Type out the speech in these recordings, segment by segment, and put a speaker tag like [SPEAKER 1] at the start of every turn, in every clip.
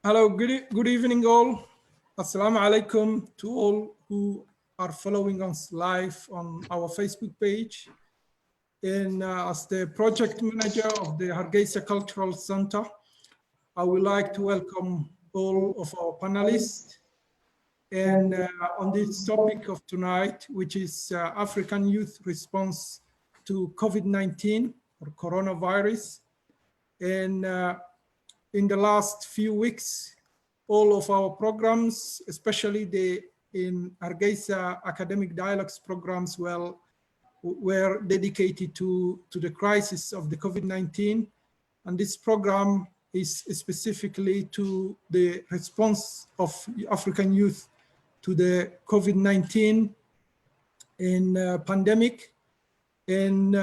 [SPEAKER 1] Hello, good evening all. Assalamu alaikum to all who are following us live on our Facebook page. And as the project manager of the Hargeisa Cultural Center, I would like to welcome all of our panelists. And on this topic of tonight, which is African youth response to COVID-19 or coronavirus. And in the last few weeks, all of our programs, especially the in Hargeisa academic dialogues programs, were dedicated to the crisis of the COVID-19. And this program is specifically to the response of African youth to the COVID-19 pandemic. And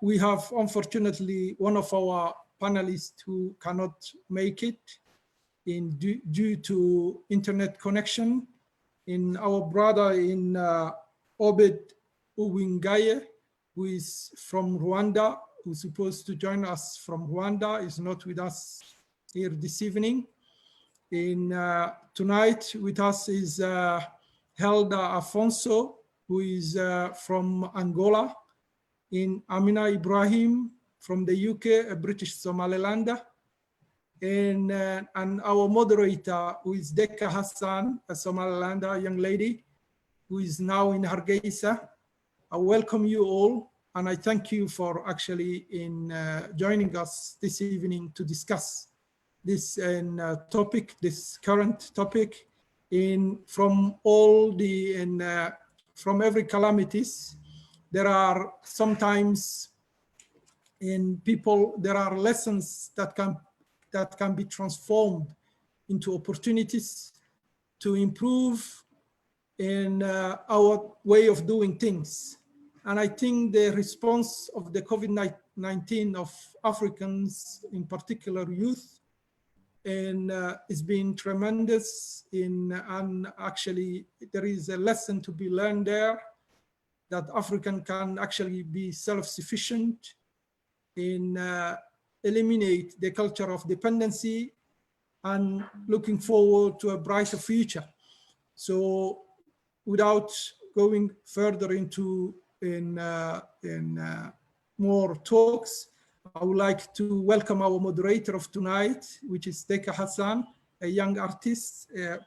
[SPEAKER 1] we have, unfortunately, one of our panelists who cannot make it due to internet connection. In our brother in Obed Uwingaye, who is from Rwanda, who's supposed to join us from Rwanda, is not with us here this evening. Tonight with us is Helda Afonso, who is from Angola, in Amina Ibrahim from the UK, a British Somalilander, and our moderator, who is Deka Hassan, a Somalilander young lady, who is now in Hargeisa. I welcome you all, and I thank you for actually joining us this evening to discuss this topic, this current topic, from every calamities. There are sometimes there are lessons that can be transformed into opportunities to improve in our way of doing things. And I think the response of the COVID-19 of Africans, in particular youth, it's been tremendous. And actually there is a lesson to be learned there, that African can actually be self-sufficient in eliminate the culture of dependency and looking forward to a brighter future. So without going further into more talks, I would like to welcome our moderator of tonight, which is Deka Hassan, a young artist, a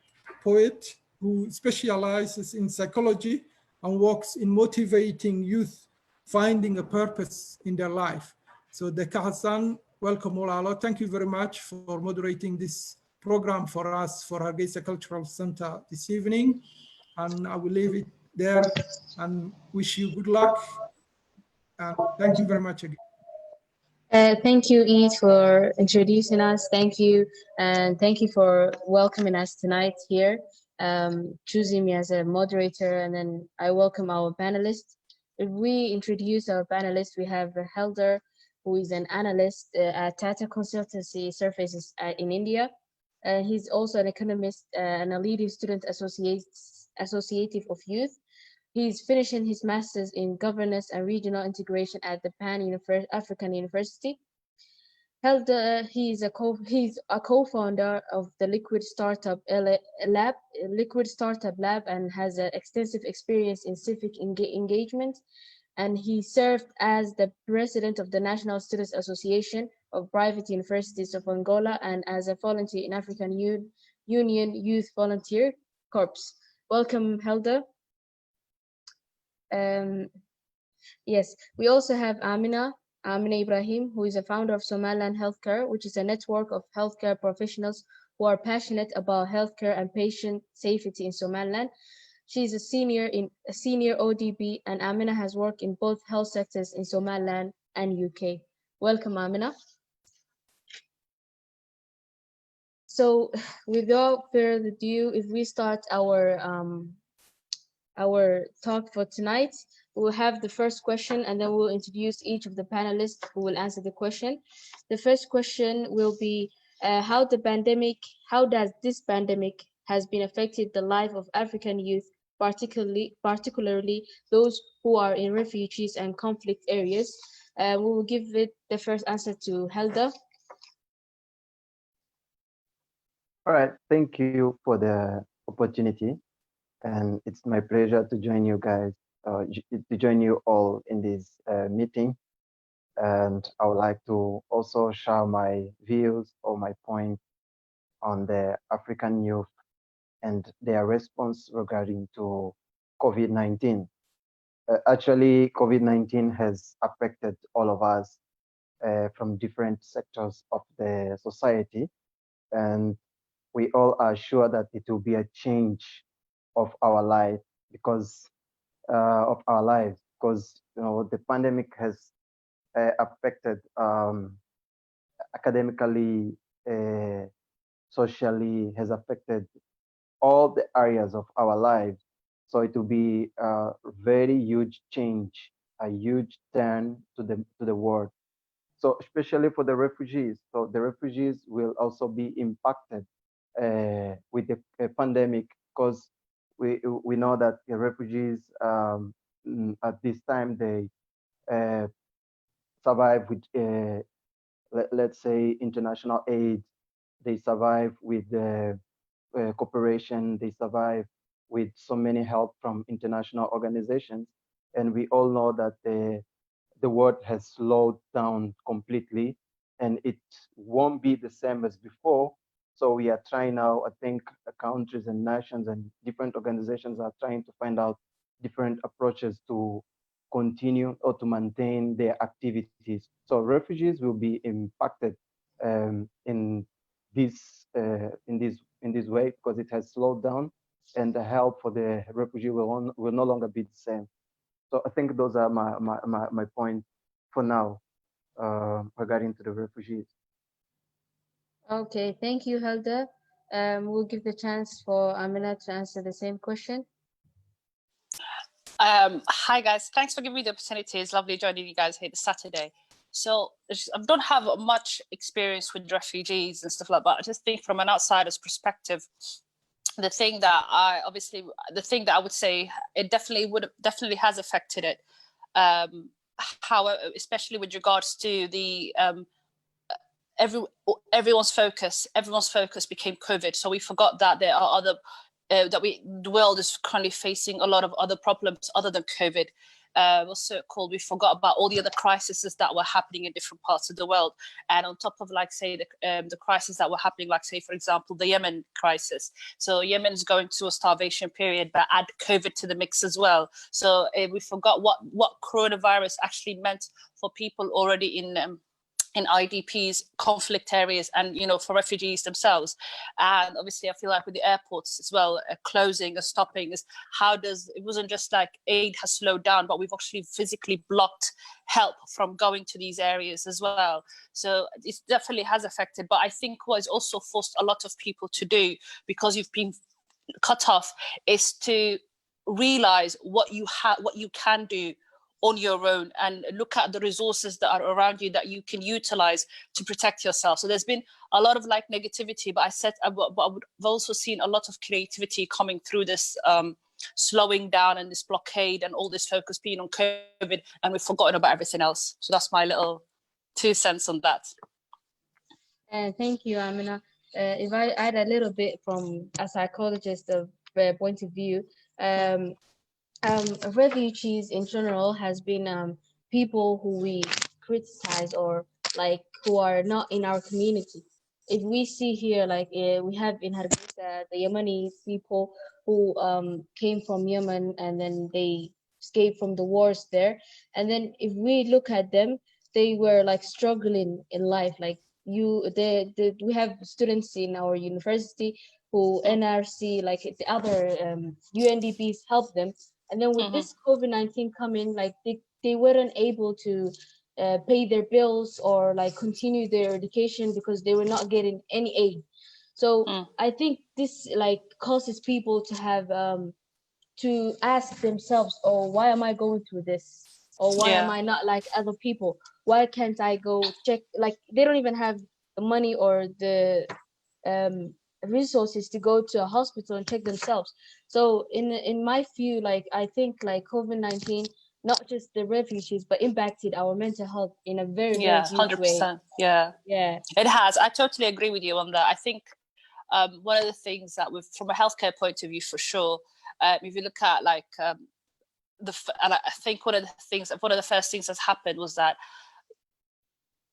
[SPEAKER 1] poet who specializes in psychology and works in motivating youth finding a purpose in their life. So Deka Hassan, welcome Olalo. Thank you very much for moderating this program for us, for Hargeisa Cultural Center this evening. And I will leave it there and wish you good luck. And thank you very much again.
[SPEAKER 2] Thank you, Eid, for introducing us. Thank you. And thank you for welcoming us tonight here, choosing me as a moderator. And then I welcome our panelists. If we introduce our panelists, we have Helder, who is an analyst at Tata Consultancy Services in India. He's also an economist and a leading student associative of youth. He's finishing his master's in governance and regional integration at the Pan-African University. Helder, he's a co-founder of the Liquid Startup Lab, and has extensive experience in civic engagement. And he served as the president of the National Students Association of Private Universities of Angola and as a volunteer in African Union Youth Volunteer Corps. Welcome, Helder. Yes, we also have Amina Ibrahim, who is a founder of Somaliland Healthcare, which is a network of healthcare professionals who are passionate about healthcare and patient safety in Somaliland. She's a senior ODB, and Amina has worked in both health sectors in Somaliland and UK. Welcome, Amina. So without further ado, if we start our talk for tonight, we'll have the first question, and then we'll introduce each of the panelists who will answer the question. The first question will be how does this pandemic has been affected the life of African youth, particularly those who are in refugees and conflict areas. We will give it the first answer to Helda.
[SPEAKER 3] All right, thank you for the opportunity, and it's my pleasure to join you guys, to join you all in this meeting. And I would like to also share my views or my point on the African youth and their response regarding to COVID-19. Actually, COVID-19 has affected all of us from different sectors of the society, and we all are sure that it will be a change of our life because of our lives, because the pandemic has affected academically, socially, has affected all the areas of our lives. So it will be a very huge change, a huge turn to the world. So especially for the refugees. So the refugees will also be impacted with the pandemic because we know that the refugees at this time they survive with let's say international aid. They survive with the cooperation. They survive with so many help from international organizations, and we all know that the world has slowed down completely, and it won't be the same as before. So we are trying now, I think countries and nations and different organizations are trying to find out different approaches to continue or to maintain their activities. So refugees will be impacted in this way because it has slowed down, and the help for the refugee will no longer be the same. So I think those are my points for now regarding to the refugees.
[SPEAKER 2] Okay, thank you, Helda. We'll give the chance for Amina to answer the same question.
[SPEAKER 4] Hi guys, thanks for giving me the opportunity. It's lovely joining you guys here this Saturday. So I don't have much experience with refugees and stuff like that. I just think from an outsider's perspective, the thing that I would say it definitely has affected it. However, especially with regards to the everyone's focus became COVID. So we forgot that there are other the world is currently facing a lot of other problems other than COVID. What's so called? We forgot about all the other crises that were happening in different parts of the world, and on top of, like, say, the crises that were happening, like, say, for example, the Yemen crisis. So Yemen is going through a starvation period, but add COVID to the mix as well. So we forgot what coronavirus actually meant for people already in IDPs, conflict areas, and for refugees themselves. And obviously I feel like with the airports as well, closing or stopping, is it wasn't just like aid has slowed down, but we've actually physically blocked help from going to these areas as well. So it definitely has affected, but I think what has also forced a lot of people to do, because you've been cut off, is to realize what you can do on your own, and look at the resources that are around you that you can utilize to protect yourself. So there's been a lot of negativity, but I've also seen a lot of creativity coming through this slowing down and this blockade and all this focus being on COVID, and we've forgotten about everything else. So that's my little 2 cents on that.
[SPEAKER 2] Thank you, Amina. If I add a little bit from a psychologist of point of view, refugees in general has been people who we criticize, or who are not in our community. If we see here, we have in Arabsiyo the Yemeni people who came from Yemen, and then they escaped from the wars there. And then if we look at them, they were struggling in life. We have students in our university who NRC, the other UNDPs help them. And then with this COVID-19 coming, they weren't able to pay their bills or continue their education because they were not getting any aid. So I think this causes people to have to ask themselves, oh, why am I going through this? Or why am I not like other people? Why can't I go check? They don't even have the money or the resources to go to a hospital and check themselves. So in my view, I think COVID-19, not just the refugees, but impacted our mental health in a very, very huge
[SPEAKER 4] 100%.
[SPEAKER 2] way.
[SPEAKER 4] Yeah, it has. I totally agree with you on that. I think one of the things that from a healthcare point of view, for sure, if you look at like and I think one of the first things that's happened was that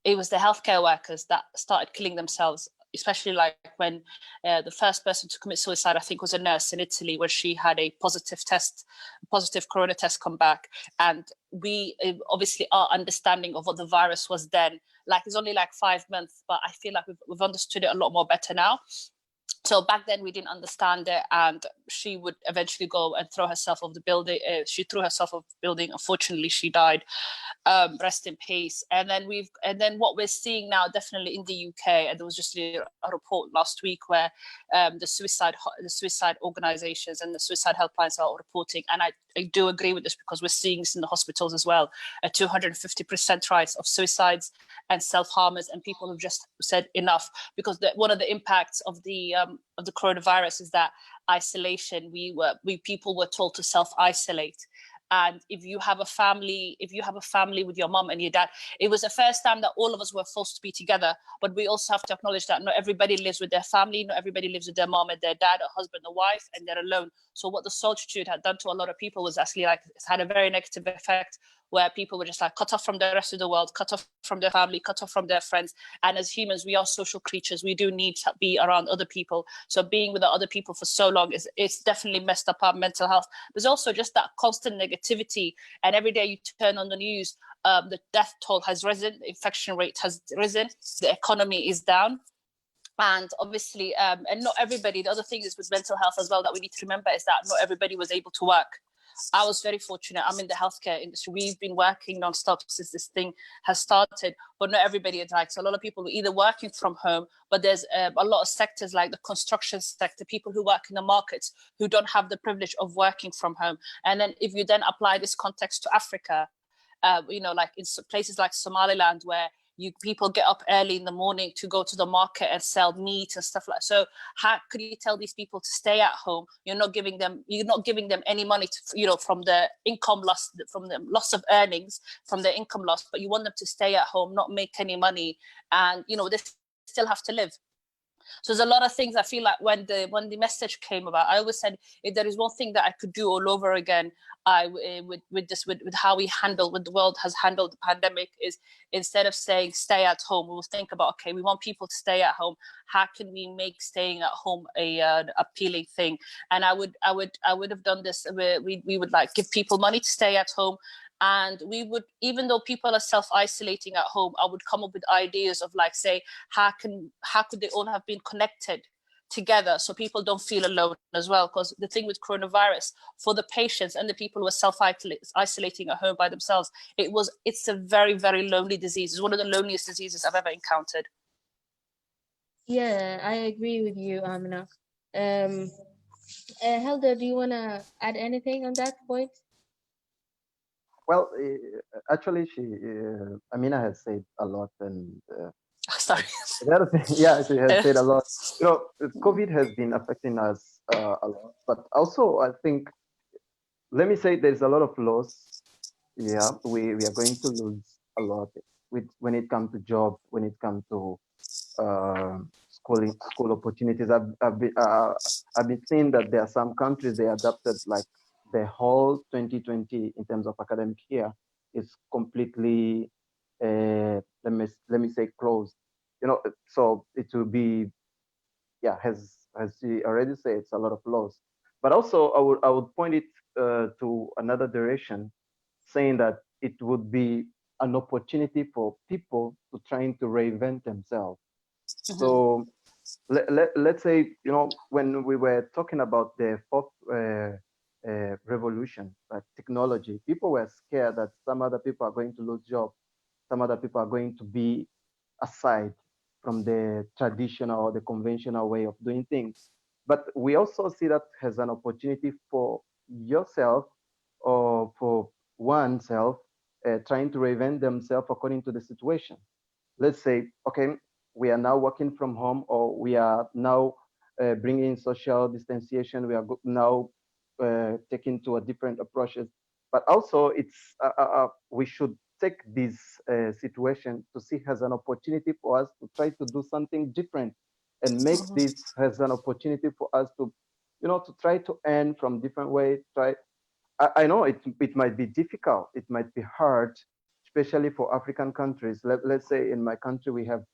[SPEAKER 4] it was the healthcare workers that started killing themselves, especially like when the first person to commit suicide, I think, was a nurse in Italy, where she had a positive corona test come back. And we obviously, our understanding of what the virus was then, like, it's only like 5 months, but I feel like we've understood it a lot more better now. So back then we didn't understand it, and she would eventually go and throw herself off the building. She threw herself off the building. Unfortunately, she died. Rest in peace. And then what we're seeing now, definitely in the UK, and there was just a report last week where the suicide organizations and the suicide helplines are reporting, and I do agree with this, because we're seeing this in the hospitals as well, a 250% rise of suicides and self-harmers, and people have just said enough, because one of the impacts of the coronavirus is that isolation. People were told to self-isolate. And if you have a family with your mom and your dad, it was the first time that all of us were forced to be together. But we also have to acknowledge that not everybody lives with their family, not everybody lives with their mom and their dad, or husband or wife, and they're alone. So what the solitude had done to a lot of people was actually like, it's had a very negative effect, where people were just like cut off from the rest of the world, cut off from their family, cut off from their friends. And as humans, we are social creatures. We do need to be around other people. So being with other people for so long it's definitely messed up our mental health. There's also just that constant negativity. And every day you turn on the news, the death toll has risen, the infection rate has risen, the economy is down. And obviously, and not everybody, the other thing is with mental health as well that we need to remember is that not everybody was able to work. I was very fortunate. I'm in the healthcare industry. We've been working non-stop since this thing has started, but not everybody is like. So a lot of people were either working from home, but there's a lot of sectors like the construction sector, people who work in the markets who don't have the privilege of working from home. And then if you then apply this context to Africa, like in places like Somaliland, where people get up early in the morning to go to the market and sell meat and stuff like that. So how could you tell these people to stay at home? You're not giving them any money to, from the income loss, from the loss of earnings, from their income loss, but you want them to stay at home, not make any money, and they still have to live. So there's a lot of things I feel like when the message came about, I always said, if there is one thing that I could do all over again, with how what the world has handled the pandemic, is instead of saying stay at home, we'll think about, okay, we want people to stay at home. How can we make staying at home an appealing thing? And I would have done this. We would like give people money to stay at home. And we would, even though people are self-isolating at home, I would come up with ideas of like, say, how could they all have been connected together so people don't feel alone as well? Because the thing with coronavirus, for the patients and the people who are self-isolating at home by themselves, it's a very, very lonely disease. It's one of the loneliest diseases I've ever encountered.
[SPEAKER 2] Yeah, I agree with you, Amina. Helder, do you want to add anything on that point?
[SPEAKER 3] Well, actually, Amina has said a lot, and
[SPEAKER 4] Sorry.
[SPEAKER 3] the other thing, yeah, she has said a lot. COVID has been affecting us a lot, but also I think, let me say, there's a lot of loss. Yeah, we are going to lose a lot when it comes to job, when it comes to school opportunities. I've been seeing that there are some countries, they adopted like the whole 2020 in terms of academic year is completely let me say closed. So it will be, yeah, as she already said, it's a lot of loss. But also I would point it to another direction, saying that it would be an opportunity for people to trying to reinvent themselves. Mm-hmm. So let's say, when we were talking about the fourth revolution, like technology, people were scared that some other people are going to lose jobs, some other people are going to be aside from the traditional or the conventional way of doing things. But we also see that as an opportunity for yourself or for oneself trying to reinvent themselves according to the situation. Let's say, okay, we are now working from home, or we are now bringing social distanciation. We are now taking to a different approaches. But also, it's we should take this situation to see as an opportunity for us to try to do something different and make this as an opportunity for us to, to try to earn from different ways. I know it might be difficult, it might be hard, especially for African countries. Let's say in my country, we have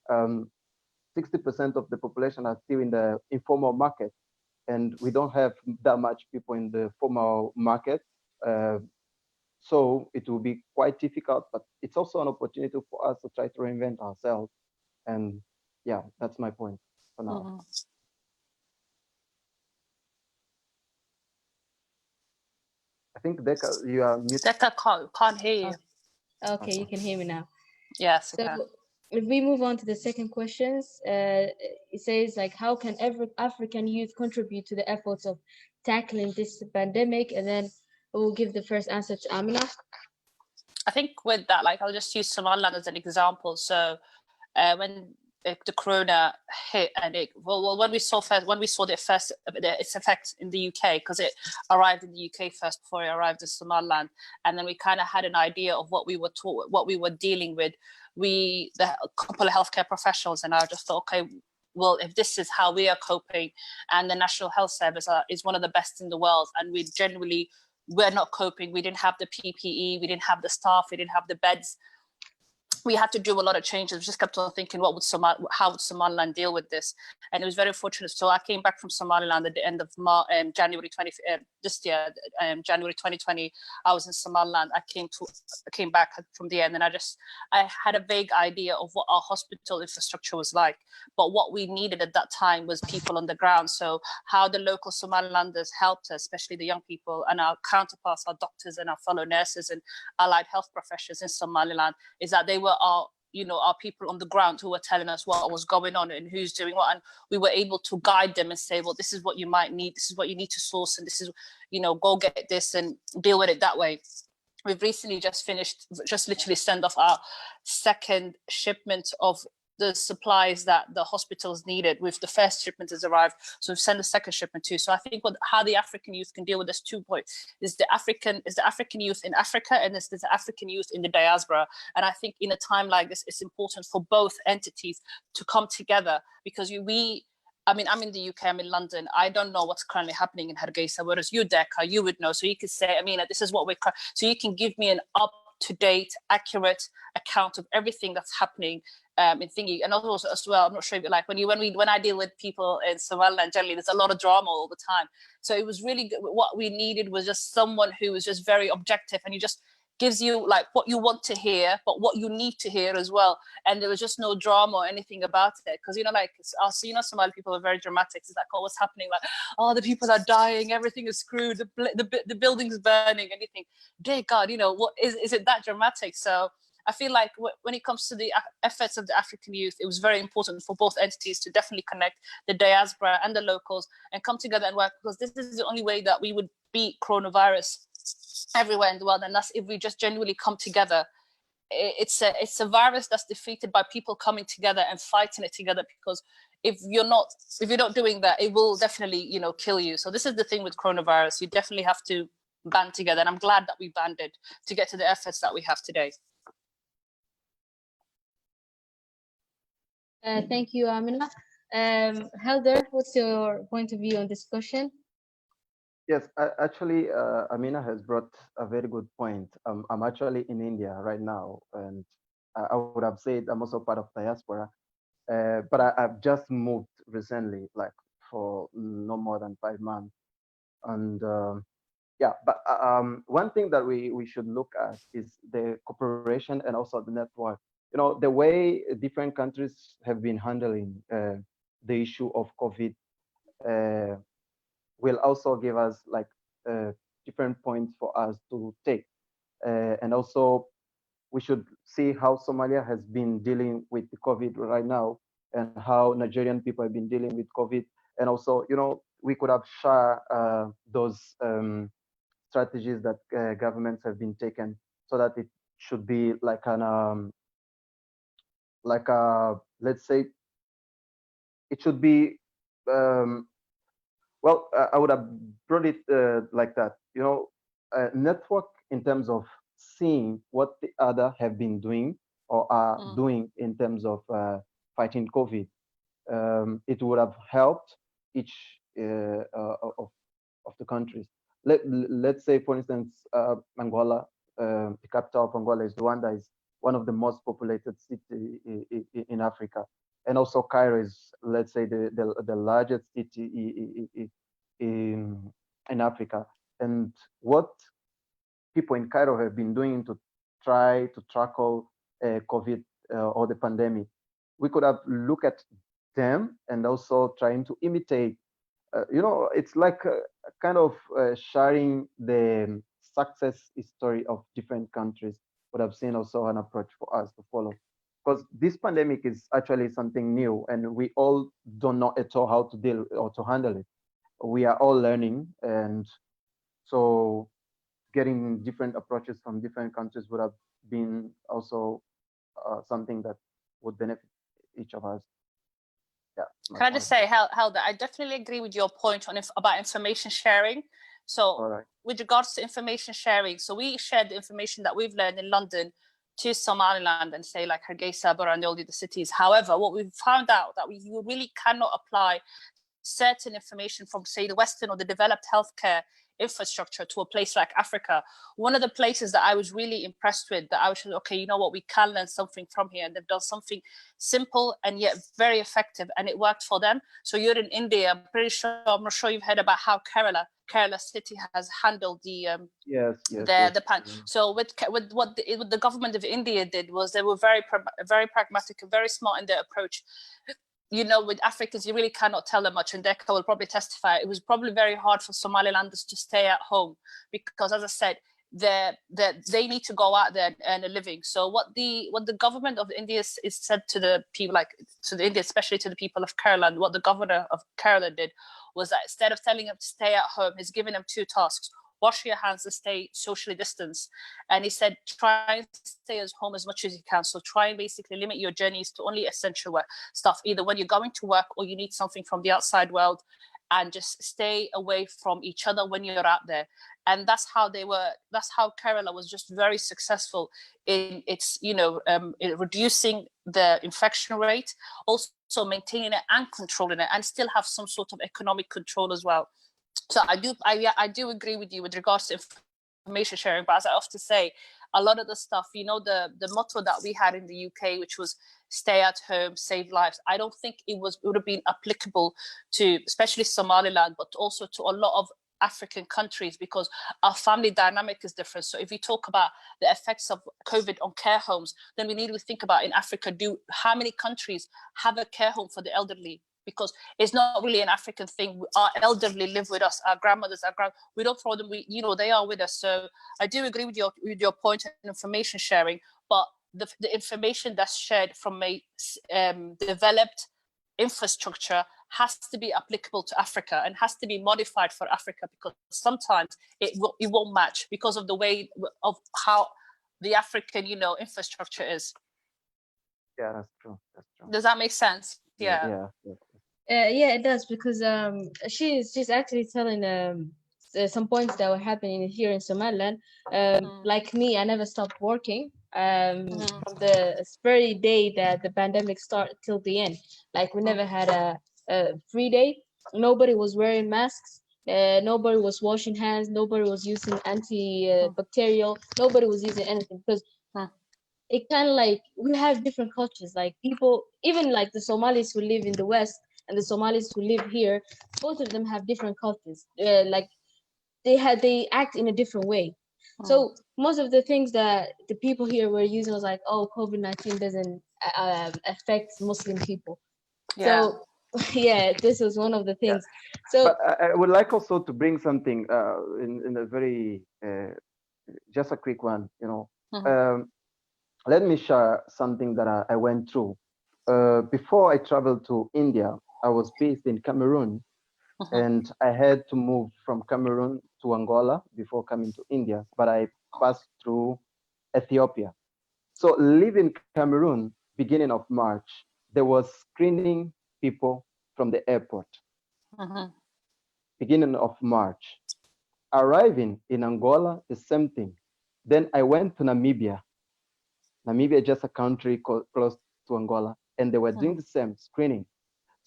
[SPEAKER 3] 60% of the population are still in the informal market, and we don't have that much people in the formal market. So it will be quite difficult, but it's also an opportunity for us to try to reinvent ourselves. And yeah, that's my point for now. I think Dheka, you are muted.
[SPEAKER 4] Dheka can't hear you.
[SPEAKER 2] Okay, you can hear me now.
[SPEAKER 4] Yes.
[SPEAKER 2] So if we move on to the second questions, it says like, how can every African youth contribute to the efforts of tackling this pandemic? And then we'll give the first answer to Amina.
[SPEAKER 4] I think with that, like, I'll just use Somaliland as an example. So when the corona hit, and when we saw its effect in the UK, because it arrived in the UK first before it arrived in Somaliland, and then we kind of had an idea of what we were dealing with. A couple of healthcare professionals, and I just thought, okay, well, if this is how we are coping, and the National Health Service is one of the best in the world, and we're not coping. We didn't have the PPE, we didn't have the staff, we didn't have the beds. We had to do a lot of changes. We just kept on thinking, how would Somaliland deal with this? And it was very fortunate. So I came back from Somaliland at the end of January this year, January 2020. I was in Somaliland. I came back from the end, and I had a vague idea of what our hospital infrastructure was like. But what we needed at that time was people on the ground. So how the local Somalilanders helped us, especially the young people, and our counterparts, our doctors and our fellow nurses and allied health professionals in Somaliland, is that they were our people on the ground who were telling us what was going on and who's doing what, and we were able to guide them and say, well, this is what you might need, this is what you need to source, and this is, go get this and deal with it that way. We've recently just literally sent off our second shipment of the supplies that the hospitals needed. With the first shipment has arrived, so we've sent a second shipment too. So I think how the African youth can deal with this 2 points is the African youth in Africa, and there's the African youth in the diaspora. And I think in a time like this, it's important for both entities to come together, because I'm in the UK, I'm in London. I don't know what's currently happening in Hargeisa, whereas you, Dheka, you would know. So you could say, this is what so you can give me an up-to-date, accurate account of everything that's happening in thingy. And also as well, I'm not sure if you like, when I deal with people in Somaliland, generally there's a lot of drama all the time. So it was really good. What we needed was just someone who was just very objective, and he just gives you like what you want to hear, but what you need to hear as well. And there was just no drama or anything about it. Because, Somali people are very dramatic. It's like, oh, what's happening? Like, oh, the people are dying, everything is screwed, the building's burning, anything. Dear God, what is it that dramatic? So I feel like when it comes to the efforts of the African youth, it was very important for both entities to definitely connect the diaspora and the locals and come together and work, because this is the only way that we would beat coronavirus everywhere in the world, and that's if we just genuinely come together. It's a virus that's defeated by people coming together and fighting it together, because if you're not doing that, it will definitely kill you. So this is the thing with coronavirus, you definitely have to band together, and I'm glad that we banded to get to the efforts that we have today.
[SPEAKER 2] Thank you, Amina. Helder, what's your point of view on this question?
[SPEAKER 3] Yes, actually, Amina has brought a very good point. I'm actually in India right now, and I would have said I'm also part of diaspora, but I've just moved recently, like for no more than 5 months. And but one thing that we should look at is the cooperation and also the network. The way different countries have been handling the issue of COVID will also give us like different points for us to take. And also we should see how Somalia has been dealing with the COVID right now, and how Nigerian people have been dealing with COVID. And also, we could have shared those strategies that governments have been taken, so that it should be like let's say, it should be, well, I would have brought it like that, network in terms of seeing what the other have been doing or are doing in terms of fighting COVID. it would have helped each of the countries. Let's say, for instance, Angola, the capital of Angola is Luanda, is one of the most populated cities in Africa. And also Cairo is, let's say, the largest city in Africa. And what people in Cairo have been doing to try to tackle COVID or the pandemic, we could have looked at them and also trying to imitate. It's like kind of sharing the success history of different countries. But I've seen also an approach for us to follow, because this pandemic is actually something new, and we all don't know at all how to deal or to handle it. We are all learning, and so getting different approaches from different countries would have been also something that would benefit each of us. Yeah.
[SPEAKER 4] Can I just say, Helder, I definitely agree with your point on about information sharing. So with regards to information sharing, so we shared the information that we've learned in London to Somaliland and say like Hargeisa, Bura, and all the other cities. However, what we've found out that you really cannot apply certain information from, say, the Western or the developed healthcare infrastructure to a place like Africa. One of the places that I was really impressed with, that I was like, okay, you know what, we can learn something from here, and they've done something simple and yet very effective, and it worked for them. So you're in India, I'm not sure you've heard about how Kerala city has handled the So with what the government of India did was they were very pragmatic and very smart in their approach. With Africans, you really cannot tell them much, and Dheka will probably testify. It was probably very hard for Somalilanders to stay at home because, as I said, they need to go out there and earn a living. So what the government of India is said to the people, India, especially to the people of Kerala, and what the governor of Kerala did was that instead of telling them to stay at home, he's given them two tasks: wash your hands and stay socially distanced. And he said, try and stay at home as much as you can. So try and basically limit your journeys to only essential stuff, either when you're going to work or you need something from the outside world, and just stay away from each other when you're out there. And that's how Kerala was just very successful in its, in reducing the infection rate, also maintaining it and controlling it, and still have some sort of economic control as well. So I do agree with you with regards to information sharing, but as I often say, a lot of the stuff, the motto that we had in the UK, which was stay at home, save lives, I don't think it would have been applicable to especially Somaliland, but also to a lot of African countries, because our family dynamic is different. So if you talk about the effects of COVID on care homes, then we need to think about in Africa, how many countries have a care home for the elderly? Because it's not really an African thing. Our elderly live with us, our grandmothers, we don't throw them, they are with us. So I do agree with your point on information sharing, but the information that's shared from a developed infrastructure has to be applicable to Africa and has to be modified for Africa, because sometimes it won't match because of the way of how the African, infrastructure is.
[SPEAKER 3] Yeah, that's true.
[SPEAKER 4] Does that make sense?
[SPEAKER 3] Yeah,
[SPEAKER 2] it does, because she's actually telling some points that were happening here in Somaliland. Like me, I never stopped working from the very day that the pandemic started till the end. Like we never had a free day. Nobody was wearing masks. Nobody was washing hands. Nobody was using antibacterial. Nobody was using anything, because it kind of like we have different cultures. Like people, even like the Somalis who live in the West and the Somalis who live here, both of them have different cultures. Like they act in a different way. So most of the things that the people here were using was like, oh, COVID-19 doesn't affect Muslim people.
[SPEAKER 4] Yeah.
[SPEAKER 2] So yeah, this was one of the things. So
[SPEAKER 3] but I would like also to bring something in a very just a quick one, let me share something that I went through. Before I traveled to India, I was based in Cameroon, and I had to move from Cameroon to Angola before coming to India, but I passed through Ethiopia. So leaving Cameroon, beginning of March, there was screening people from the airport. Beginning of March. Arriving in Angola, the same thing. Then I went to Namibia. Namibia is just a country close to Angola, and they were doing the same screening.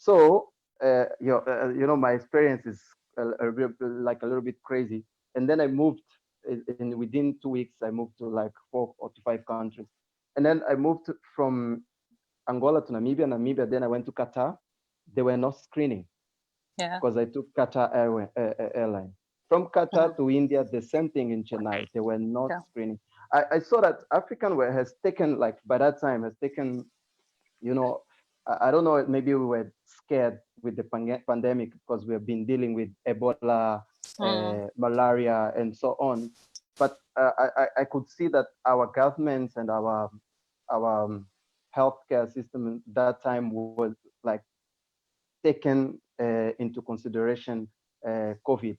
[SPEAKER 3] So, my experience is like a little bit crazy. And then I moved, and within 2 weeks, I moved to like 4 or 5 countries. And then I moved from Angola to Namibia. Then I went to Qatar. They were not screening.
[SPEAKER 4] Yeah.
[SPEAKER 3] Because I took Qatar Airline. From Qatar to India, the same thing in Chennai. They were not screening. I saw that African has taken, like by that time, has taken, I don't know, maybe we were scared with the pandemic because we have been dealing with Ebola, malaria, and so on. But I could see that our governments and our healthcare system at that time was like taken into consideration COVID.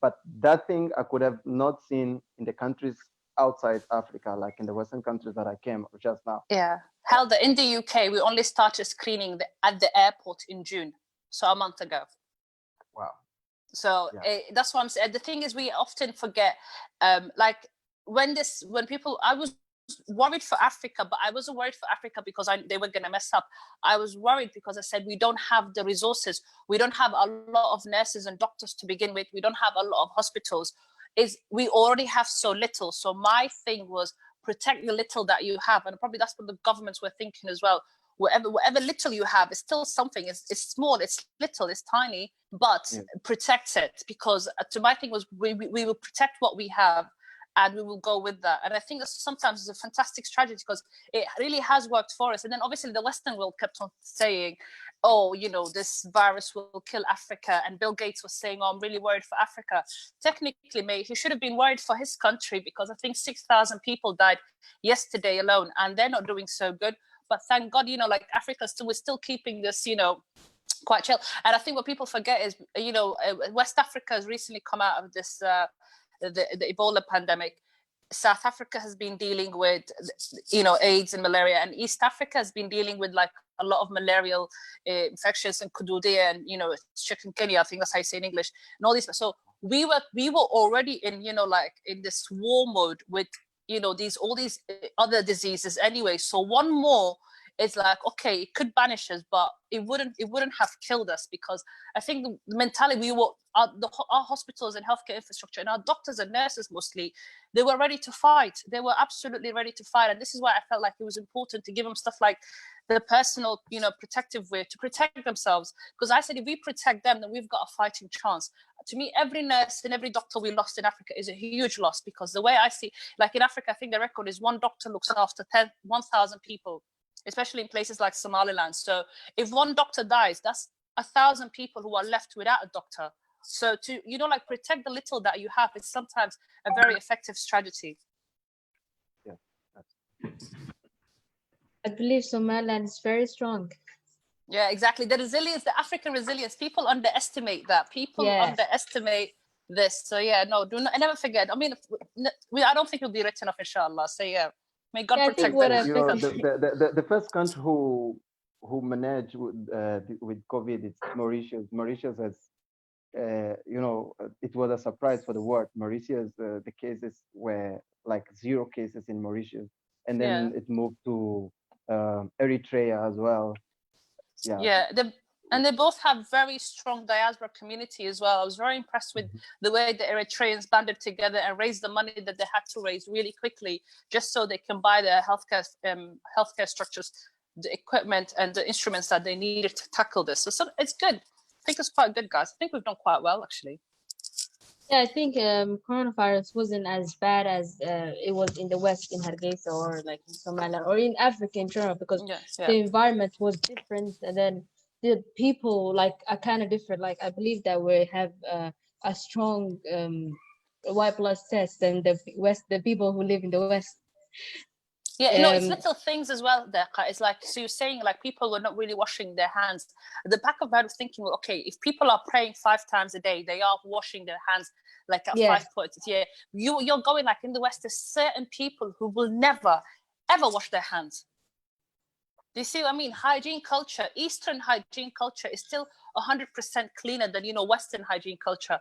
[SPEAKER 3] But that thing I could have not seen in the countries outside Africa, like in the Western countries that I came just now.
[SPEAKER 4] Yeah. Hell, in the UK, we only started screening at the airport in June, so a month ago.
[SPEAKER 3] Wow.
[SPEAKER 4] So that's what I'm saying. The thing is, we often forget, like when people, I was worried for Africa, but I wasn't worried for Africa because they were going to mess up. I was worried because I said, we don't have the resources. We don't have a lot of nurses and doctors to begin with. We don't have a lot of hospitals. We already have so little. So my thing was protect the little that you have. And probably that's what the governments were thinking as well. Whatever little you have is still something. It's small, it's little, it's tiny, but protect it, because my thing was we will protect what we have, and we will go with that. And I think that sometimes it's a fantastic strategy because it really has worked for us. And then obviously the Western world kept on saying, oh, this virus will kill Africa. And Bill Gates was saying, oh, I'm really worried for Africa. Technically, mate, he should have been worried for his country, because I think 6,000 people died yesterday alone, and they're not doing so good. But thank God, like Africa we're still keeping this, quite chill. And I think what people forget is, West Africa has recently come out of this, the Ebola pandemic. South Africa has been dealing with, AIDS and malaria, and East Africa has been dealing with like a lot of malarial infections and Kuxidhow and chikungunya. I think that's how you say in English, and all these. So we were already in in this war mode with all these other diseases anyway. So one more is like, okay, it could banish us, but it wouldn't have killed us, because I think the mentality our hospitals and healthcare infrastructure and our doctors and nurses mostly, they were ready to fight. They were absolutely ready to fight. And this is why I felt like it was important to give them stuff like the personal, protective wear to protect themselves. Because I said, if we protect them, then we've got a fighting chance. To me, every nurse and every doctor we lost in Africa is a huge loss, because the way I see, like in Africa, I think the record is one doctor looks after 1,000 people, especially in places like Somaliland. So if one doctor dies, that's 1,000 people who are left without a doctor. So to, protect the little that you have is sometimes a very effective strategy.
[SPEAKER 3] Yeah.
[SPEAKER 2] I believe Somaliland is very strong.
[SPEAKER 4] Yeah, exactly. The resilience, the African resilience, people underestimate that. People underestimate this. So yeah, no, I never forget. I mean, I don't think it'll be written off, inshallah. So yeah, may God protect them.
[SPEAKER 3] The first country who managed with COVID is Mauritius. Mauritius has, it was a surprise for the world. Mauritius, the cases were like 0 cases in Mauritius, and then it moved to Eritrea as well.
[SPEAKER 4] And they both have very strong diaspora community as well. I was very impressed with the way the Eritreans banded together and raised the money that they had to raise really quickly, just so they can buy the healthcare structures, the equipment and the instruments that they needed to tackle this. So it's good. I think it's quite good, guys. I think we've done quite well, actually.
[SPEAKER 2] Yeah, I think coronavirus wasn't as bad as it was in the West, in Hargeisa, or like in Somaliland, or in Africa in general, because the environment was different, and then the people are kind of different. Like, I believe that we have a strong white blood test than the people who live in the West.
[SPEAKER 4] Yeah, it's little things as well, Dhex. It's like, so you're saying like people were not really washing their hands. At the back of my head was thinking, well, okay, if people are praying 5 times a day, they are washing their hands like at 5 points. Yeah, you're going like in the West, there's certain people who will never, ever wash their hands. Do you see what I mean? Hygiene culture, Eastern hygiene culture is still 100% cleaner than, Western hygiene culture.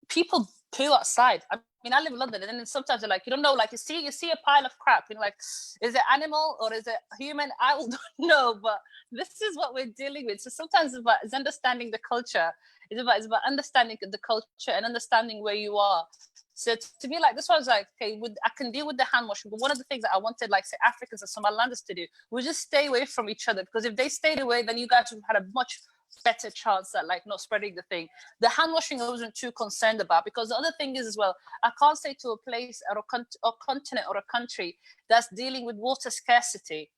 [SPEAKER 4] People poo outside. I mean, I live in London, and then sometimes they're like, you don't know, like you see a pile of crap, and like, is it animal or is it human? I don't know, but this is what we're dealing with. So sometimes it's understanding the culture. It's about understanding the culture and understanding where you are. So to me, like, this was like, okay, I can deal with the hand washing, but one of the things that I wanted, like, say, Africans and Somalilanders to do, we just stay away from each other, because if they stayed away, then you guys would have had a much better chance at like not spreading the thing. The hand washing I wasn't too concerned about, because the other thing is as well, I can't say to a place or a continent or a country that's dealing with water scarcity,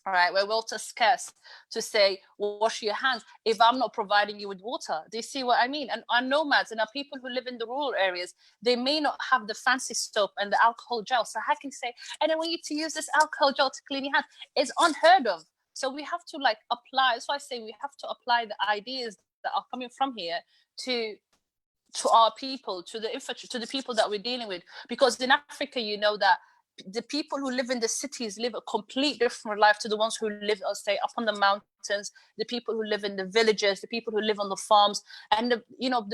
[SPEAKER 4] all right, where water's scarce, to say, wash your hands if I'm not providing you with water. Do you see what I mean? And our nomads and our people who live in the rural areas, they may not have the fancy soap and the alcohol gel. So I can say, and I want you to use this alcohol gel to clean your hands. It's unheard of. So we have to like apply. That's why I say we have to apply the ideas that are coming from here to our people, to the infrastructure, to the people that we're dealing with. Because in Africa, you know that the people who live in the cities live a complete different life to the ones who live, I'll say, up on the mountains, the people who live in the villages, the people who live on the farms, and the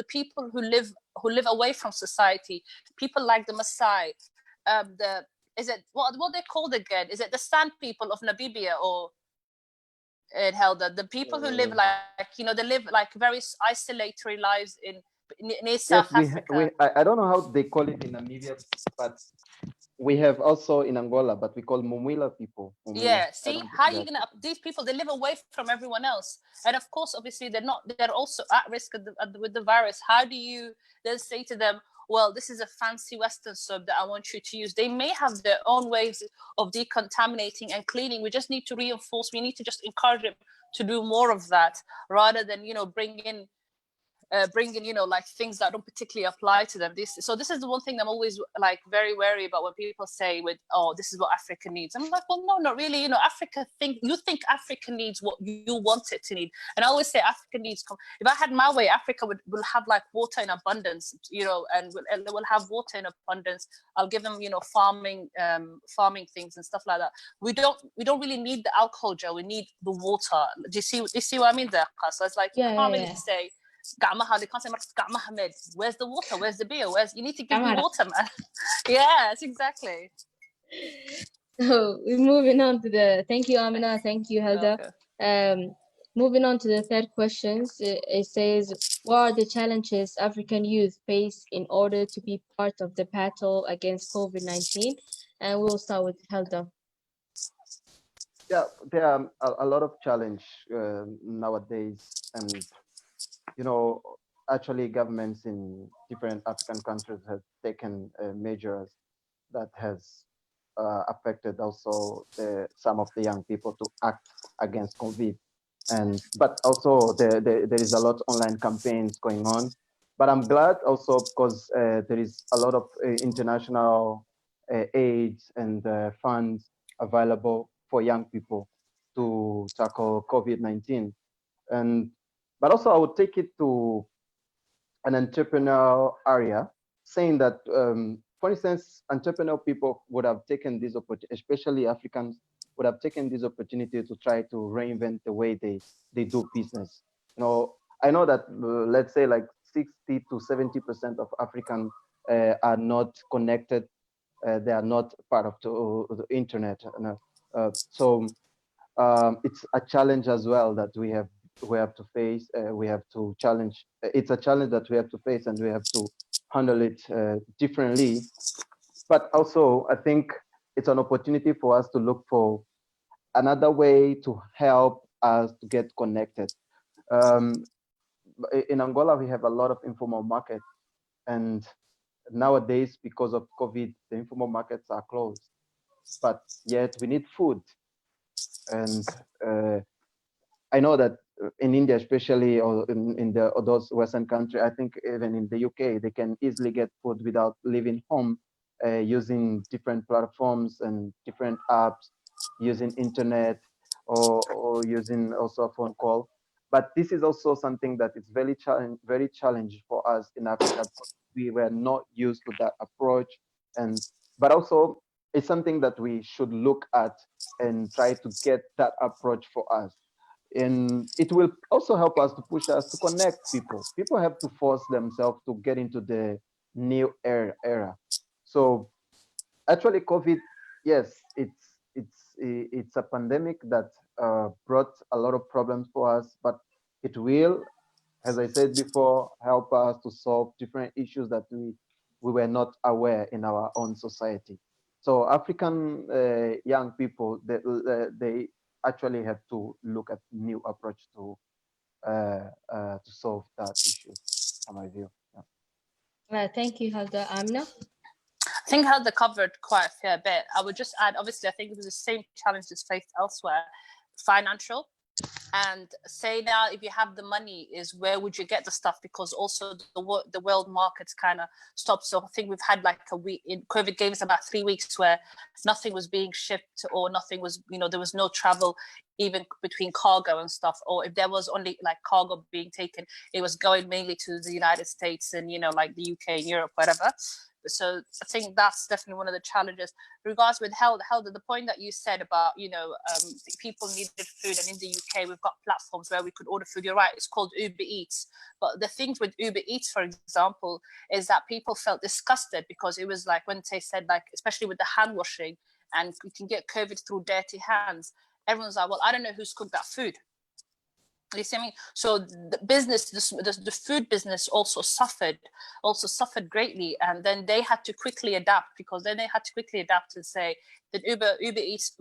[SPEAKER 4] people who live away from society. People like the Maasai, what they called again? Is it the Sand people of Namibia, or in Helder, the people who live like, they live like very isolatory lives near South Africa.
[SPEAKER 3] I don't know how they call it in Namibia, but we have also in Angola, but we call Mumwila people. Mumwila.
[SPEAKER 4] Yeah, see, how are you gonna, these people, they live away from everyone else, and of course, obviously, they're also at risk with the virus. How do you then say to them, well, this is a fancy Western soap that I want you to use? They may have their own ways of decontaminating and cleaning. We just need to reinforce, we need to just encourage them to do more of that, rather than, bring in, like things that don't particularly apply to them. This is the one thing I'm always like very wary about when people say this is what Africa needs. I'm like, well, no, not really. Africa you think Africa needs what you want it to need. And I always say Africa needs, if I had my way, Africa will have like water in abundance, and will have water in abundance. I'll give them, farming things and stuff like that. We don't really need the alcohol gel. We need the water. Do you see what I mean there? So it's like, you can't really say, they can't say where's the water, where's the beer, you need to give me water, man. Yes, exactly.
[SPEAKER 2] So we're moving on to thank you, Amina, thank you, Helda. Okay. Moving on to the third questions, it says, what are the challenges African youth face in order to be part of the battle against COVID-19? And we'll start with Helda.
[SPEAKER 3] Yeah, there are a lot of challenge nowadays, and actually governments in different African countries have taken measures that has affected also some of the young people to act against COVID. But also there is a lot of online campaigns going on. But I'm glad also because there is a lot of international aids and funds available for young people to tackle COVID-19. But also I would take it to an entrepreneurial area, saying that, for instance, entrepreneurial people would have taken this opportunity, especially Africans, would have taken this opportunity to try to reinvent the way they do business. I know that, let's say like 60 to 70% of Africans are not connected. They are not part of the internet. So it's a challenge as well that we have to face. We have to challenge. It's a challenge that we have to face, and we have to handle it differently. But also, I think it's an opportunity for us to look for another way to help us to get connected. In Angola, we have a lot of informal markets, and nowadays, because of COVID, the informal markets are closed. But yet, we need food, and I know that in India, especially, or in those Western countries, I think even in the UK, they can easily get food without leaving home, using different platforms and different apps, using internet, or using also a phone call. But this is also something that is very challenging for us in Africa, because we were not used to that approach. But also, it's something that we should look at and try to get that approach for us. And it will also help us to push us to connect people. People have to force themselves to get into the new era. So actually, COVID, yes, it's a pandemic that brought a lot of problems for us, but it will, as I said before, help us to solve different issues that we were not aware in our own society. So African young people, they actually have to look at new approach to solve that issue, from my view. Yeah.
[SPEAKER 2] Thank you, Halda. Amna?
[SPEAKER 4] I think Helder covered quite a fair bit. I would just add, obviously, I think it was the same challenges faced elsewhere, financial. And say now, if you have the money, is where would you get the stuff? Because also the world markets kind of stopped. So I think we've had like a week in COVID gave us about 3 weeks where nothing was being shipped, or nothing was, there was no travel even between cargo and stuff. Or if there was only like cargo being taken, it was going mainly to the United States and, like the UK and Europe, whatever. So I think that's definitely one of the challenges. Regards with Helder, the point that you said about, people needed food, and in the UK we've got platforms where we could order food. You're right, it's called Uber Eats. But the things with Uber Eats, for example, is that people felt disgusted because it was like when they said, like, especially with the hand washing, and you can get COVID through dirty hands. Everyone's like, well, I don't know who's cooked that food. You see what I mean? So the business, the food business also suffered greatly, and then they had to quickly adapt, because then they had to quickly adapt and say that Uber Eats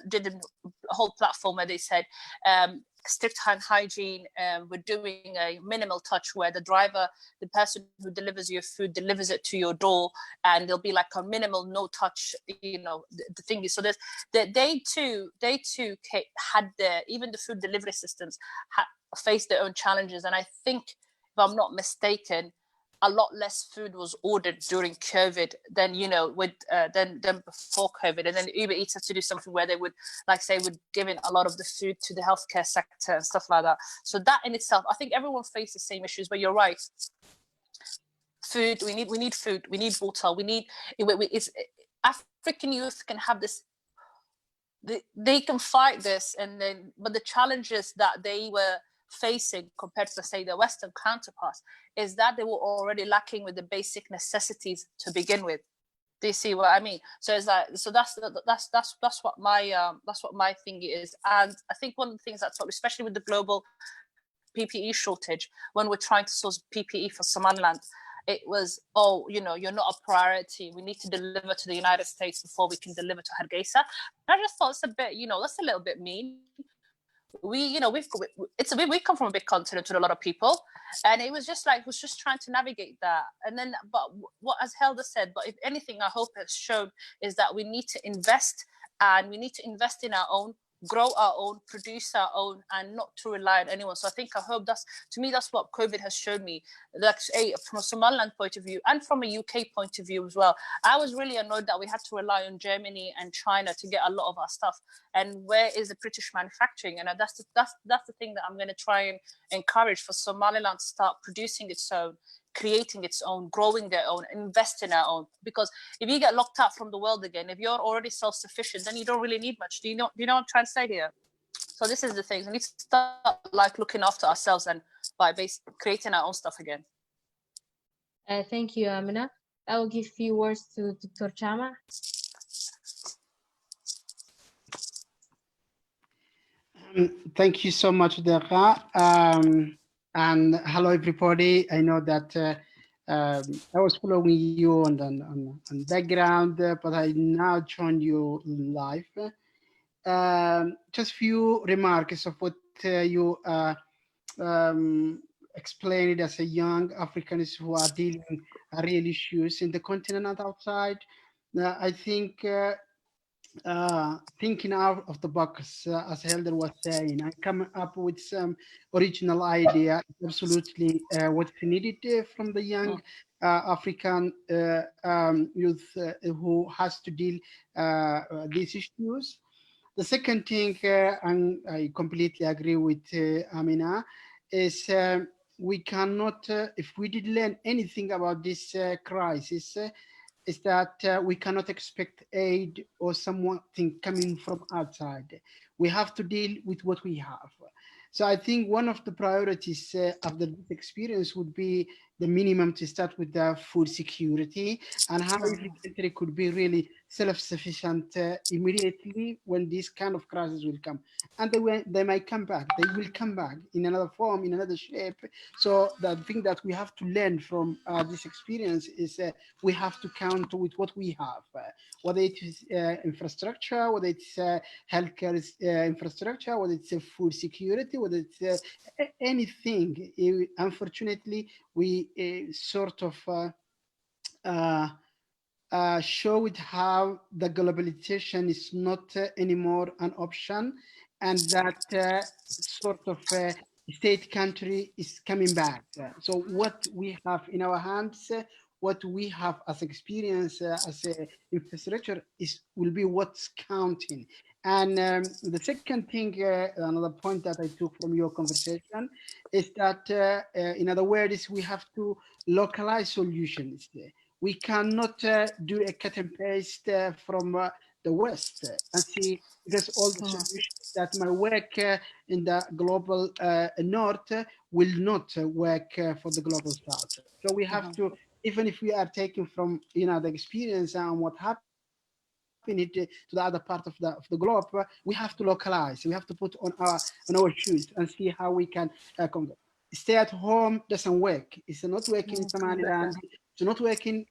[SPEAKER 4] did a whole platform where they said strict hand hygiene. We're doing a minimal touch where the driver, the person who delivers your food, delivers it to your door, and there'll be like a minimal no touch, the thing is. So there's they too had even the food delivery systems faced their own challenges. And I think, if I'm not mistaken, a lot less food was ordered during COVID than than before COVID. And then Uber Eats had to do something where they would, like, say, would give in a lot of the food to the healthcare sector and stuff like that. So that in itself, I think everyone faces the same issues. But you're right, food. We need food. We need water. African youth can have this. They can fight this, but the challenges that they were facing compared to, say, their Western counterparts is that they were already lacking with the basic necessities to begin with. Do you see what I mean? So it's like, so that's what my thing is. And I think one of the things that's, especially with the global PPE shortage, when we're trying to source PPE for Somaliland, it was, you're not a priority. We need to deliver to the United States before we can deliver to Hargeisa. And I just thought it's a bit, that's a little bit mean. We come from a big continent with a lot of people, and it was just trying to navigate that. And then, but what, as Helder said, but if anything, I hope it's shown is that we need to invest, and we need to invest in our own, grow our own, produce our own, and not to rely on anyone. So I hope that's what COVID has shown me. Like, from a Somaliland point of view and from a UK point of view as well, I was really annoyed that we had to rely on Germany and China to get a lot of our stuff. And where is the British manufacturing? And that's the thing that I'm going to try and encourage for Somaliland to start producing its own, creating its own, growing their own, invest in our own. Because if you get locked out from the world again, if you're already self-sufficient, then you don't really need much. Do you know what I'm trying to say here? So this is the thing. We need to start looking after ourselves and by creating our own stuff again.
[SPEAKER 2] Thank you, Amina. I will give few words to Dr. Chama.
[SPEAKER 5] Thank you so much, Dhexa. And hello, everybody. I know that I was following you on background, but I now joined you live. Just few remarks of what you explained as a young Africans who are dealing real issues in the continent and outside. I think thinking out of the box, as Helder was saying, and coming up with some original idea, absolutely what's needed from the young African youth who has to deal these issues. The second thing, and I completely agree with Amina, is we cannot, if we did learn anything about this crisis, is that we cannot expect aid or something coming from outside. We have to deal with what we have. So I think one of the priorities of the experience would be the minimum to start with the food security, and how every country could be really self-sufficient immediately when this kind of crisis will come. And they might come back. They will come back in another form, in another shape. So the thing that we have to learn from this experience is we have to count with what we have, whether it is infrastructure, whether it's healthcare infrastructure, whether it's food security, whether it's anything. Unfortunately, we sort of showed how the globalization is not anymore an option, and that sort of state country is coming back. So what we have in our hands, what we have as experience as a infrastructure will be what's counting. And the second thing, another point that I took from your conversation is that, in other words, we have to localize solutions. We cannot do a cut and paste from the West and see, because all the solutions that might work in the global North will not work for the global South. So we have to, even if we are taking from the experience and what happened to the other part of the globe, we have to localize. We have to put on our shoes and see how we can stay at home. Doesn't work. It's not working in Somaliland. It's not working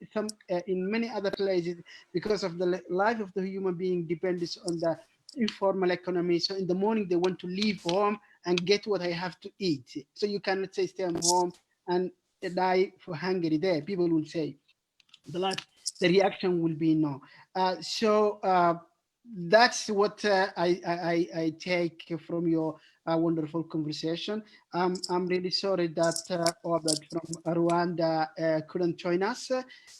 [SPEAKER 5] in many other places, because of the life of the human being depends on the informal economy. So in the morning they want to leave home and get what I have to eat. So you cannot say stay at home and die for hunger there. People will say the reaction will be no. So that's what I take from your wonderful conversation. I'm really sorry that Orbit from Rwanda couldn't join us.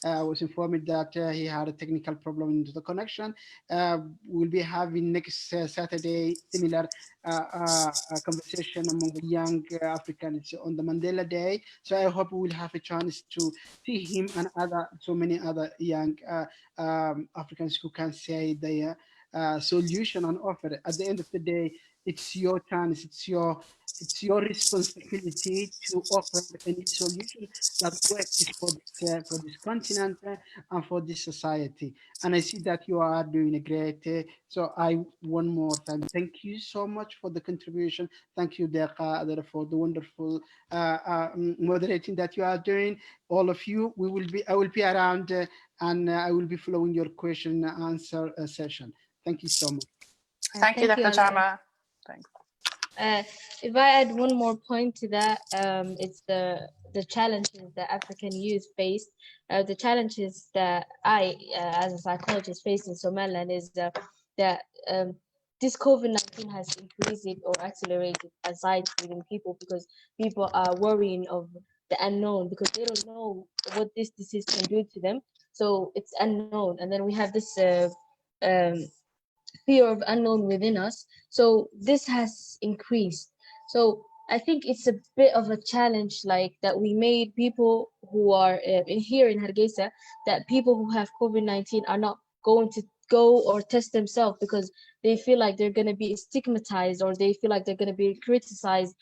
[SPEAKER 5] I was informed that he had a technical problem into the connection. We'll be having next Saturday similar conversation among the young Africans on the Mandela Day. So I hope we will have a chance to see him and so many other young Africans who can say their solution and offer. At the end of the day, it's your chance, it's your responsibility to offer any solution that works for this continent and for this society. And I see that you are doing a great. So I one more time thank you so much for the contribution. Thank you, Deqa, for the wonderful moderating that you are doing. All of you, I will be around and I will be following your question and answer session. Thank you so much.
[SPEAKER 4] Thank you, Dr. Jama. Thanks.
[SPEAKER 2] If I add one more point to that, it's the challenges that African youth face. The challenges that I, as a psychologist, face in Somaliland is that this COVID-19 has increased it or accelerated anxiety within people, because people are worrying of the unknown, because they don't know what this disease can do to them. So it's unknown, and then we have this fear of unknown within us. So this has increased. So I think it's a bit of a challenge, like that we made people who are here in Hargeisa, that people who have COVID-19 are not going to go or test themselves, because they feel like they're going to be stigmatized, or they feel like they're going to be criticized,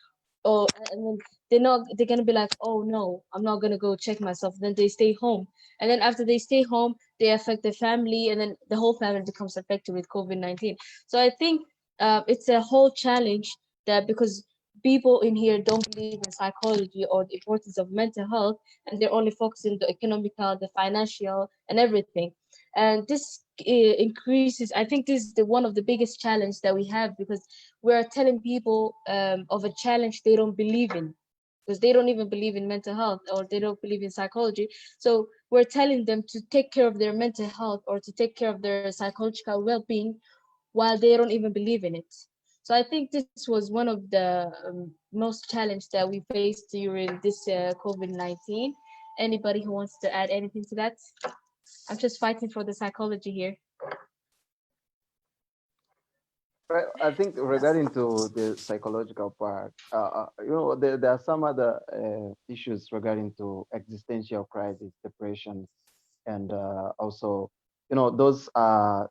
[SPEAKER 2] or and then they're going to be like, oh no, I'm not going to go check myself. Then they stay home, and then after they stay home, they affect their family, and then the whole family becomes affected with COVID-19. So I think it's a whole challenge, that because people in here don't believe in psychology or the importance of mental health, and they're only focusing the economical, the financial, and everything. And this increases, I think this is one of the biggest challenge that we have, because we're telling people of a challenge they don't believe in, because they don't even believe in mental health, or they don't believe in psychology. So we're telling them to take care of their mental health or to take care of their psychological well-being, while they don't even believe in it. So I think this was one of the most challenge that we faced during this COVID-19. Anybody who wants to add anything to that? I'm just fighting for the psychology here.
[SPEAKER 3] I think regarding to the psychological part, there are some other issues regarding to existential crisis, depression, and also, those are,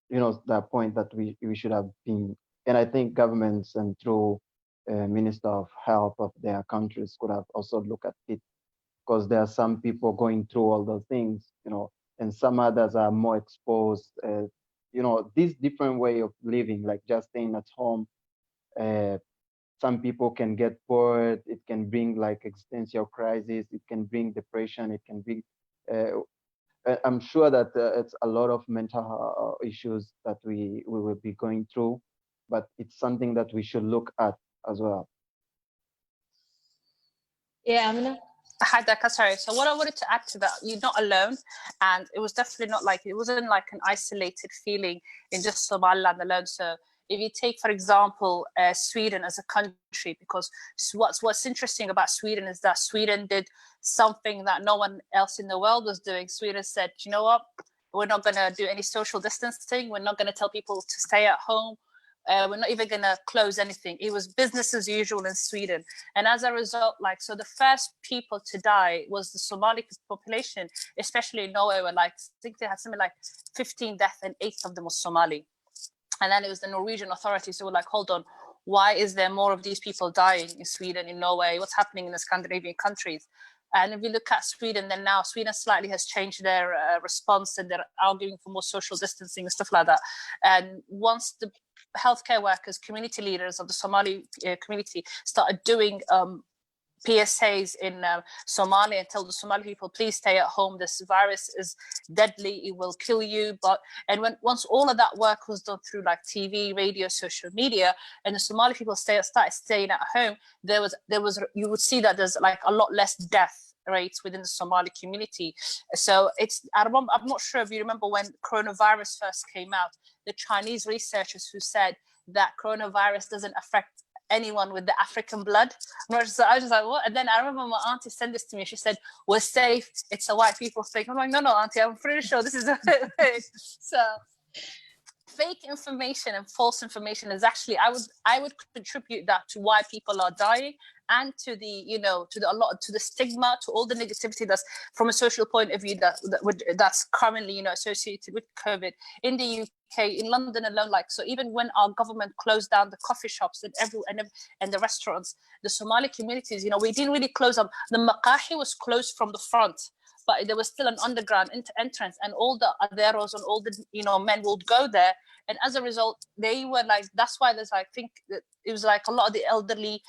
[SPEAKER 3] the point that we should have been, and I think governments and through Minister of Health of their countries could have also looked at it because there are some people going through all those things, you know, and some others are more exposed. You know, this different way of living, like just staying at home. Some people can get bored. It can bring like existential crisis. It can bring depression. It can bring. I'm sure that it's a lot of mental issues that we will be going through, but it's something that we should look at as well.
[SPEAKER 2] Yeah, Amina.
[SPEAKER 4] Hi, Deka. Sorry. So what I wanted to add to that, you're not alone, and it was definitely not like, it wasn't like an isolated feeling in just Somaliland alone. So if you take, for example, Sweden as a country, because what's interesting about Sweden is that Sweden did something that no one else in the world was doing. Sweden said, you know what, we're not going to do any social distancing. We're not going to tell people to stay at home. We're not even going to close anything. It was business as usual in Sweden. And as a result, like, so the first people to die was the Somali population, especially in Norway, where like, I think they had something like 15 deaths and 8 of them was Somali. And then it was the Norwegian authorities who were like, hold on, why is there more of these people dying in Sweden, in Norway? What's happening in the Scandinavian countries? And if you look at Sweden, then now Sweden slightly has changed their response, and they're arguing for more social distancing and stuff like that. And once the healthcare workers, community leaders of the Somali community started doing PSAs in Somalia and tell the Somali people, please stay at home. This virus is deadly. It will kill you. And once all of that work was done through like TV, radio, social media, and the Somali people started staying at home, there was you would see that there's like a lot less death rates within the Somali community. So I'm not sure if you remember when coronavirus first came out, the Chinese researchers who said that coronavirus doesn't affect anyone with the African blood. I was just like, what? And then I remember my auntie sent this to me. She said, we're safe. It's a white people thing. I'm like, no, auntie, I'm pretty sure this is a So fake information and false information is actually, I would contribute that to why people are dying, and to the, to the stigma, to all the negativity that's from a social point of view that's currently, associated with COVID in the UK, in London alone. Like, so even when our government closed down the coffee shops and the restaurants, the Somali communities, we didn't really close them. The maqahi was closed from the front, but there was still an underground entrance, and all the aderos and all the men would go there. And as a result, they were like, that's why there's, I think that it was like a lot of the elderly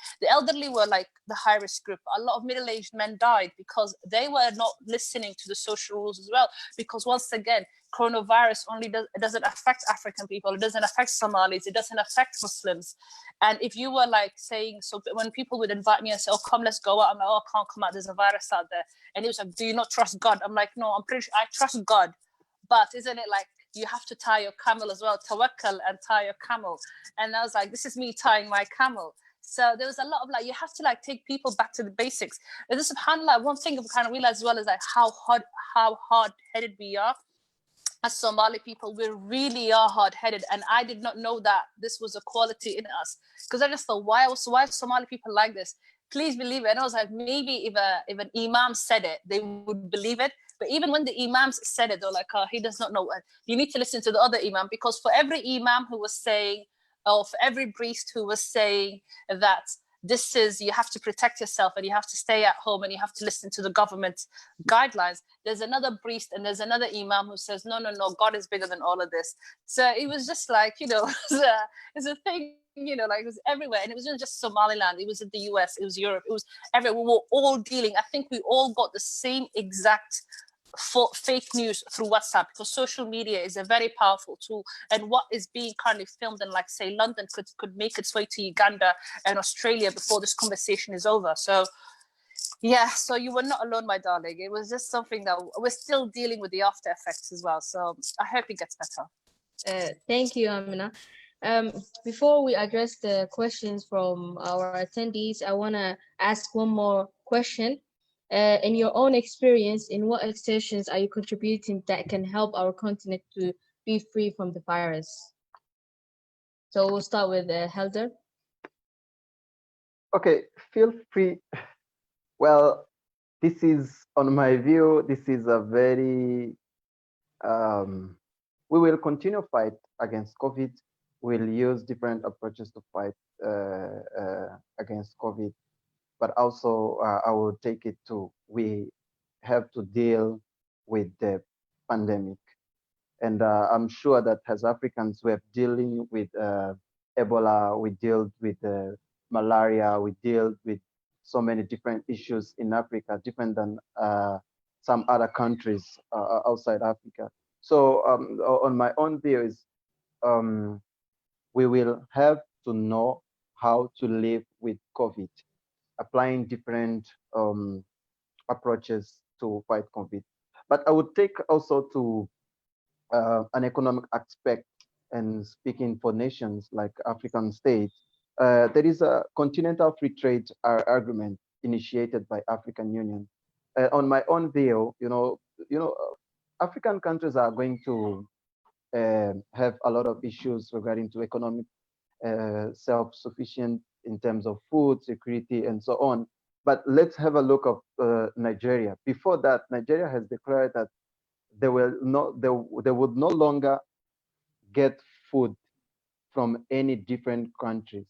[SPEAKER 4] were like the high risk group. A lot of middle-aged men died because they were not listening to the social rules as well. Because once again, coronavirus it doesn't affect African people, it doesn't affect Somalis, it doesn't affect Muslims. And if you were like saying, so when people would invite me and say, oh, come, let's go out, I'm like, oh, I can't come out, there's a virus out there. And he was like, do you not trust God? I'm like, no, I'm pretty sure I trust God. But isn't it like, you have to tie your camel as well, tawakkal and tie your camel. And I was like, this is me tying my camel. So there was a lot of like, you have to like take people back to the basics. And this, subhanAllah, one thing I've kind of realized as well is like how hard-headed we are. As Somali people, we really are hard-headed, and I did not know that this was a quality in us, because I just thought, why are Somali people like this? Please believe it. And I was like, maybe if an imam said it, they would believe it. But even when the imams said it, they're like, oh, he does not know. You need to listen to the other imam, because for every imam who was saying, or for every priest who was saying that this is, you have to protect yourself and you have to stay at home and you have to listen to the government guidelines, there's another priest and there's another imam who says, no, God is bigger than all of this. So it was just like, it's a thing, like it was everywhere. And it wasn't just Somaliland, it was in the US, it was Europe, it was everywhere. We were all dealing, I think we all got the same exact fake news through WhatsApp, because social media is a very powerful tool, and what is being currently filmed in, like, say, London could make its way to Uganda and Australia before this conversation is over. So yeah, so you were not alone, my darling. It was just something that we're still dealing with the after effects as well. So I hope it gets better.
[SPEAKER 2] Thank you, Amina. Before we address the questions from our attendees, I want to ask one more question. In your own experience, in what extensions are you contributing that can help our continent to be free from the virus? So we'll start with Helder.
[SPEAKER 3] Okay, feel free. Well, this is, on my view, this is a very, we will continue fight against COVID. We'll use different approaches to fight against COVID. but also I will take it to we have to deal with the pandemic. And I'm sure that as Africans, we're dealing with Ebola, we deal with malaria, we deal with so many different issues in Africa, different than some other countries outside Africa. So on my own view is we will have to know how to live with COVID, applying different approaches to fight COVID. But I would take also to an economic aspect, and speaking for nations like African states, there is a continental free trade agreement initiated by African Union. On my own view, African countries are going to have a lot of issues regarding to economic self-sufficient in terms of food security and so on. But let's have a look of Nigeria. Before that, Nigeria has declared that they would no longer get food from any different countries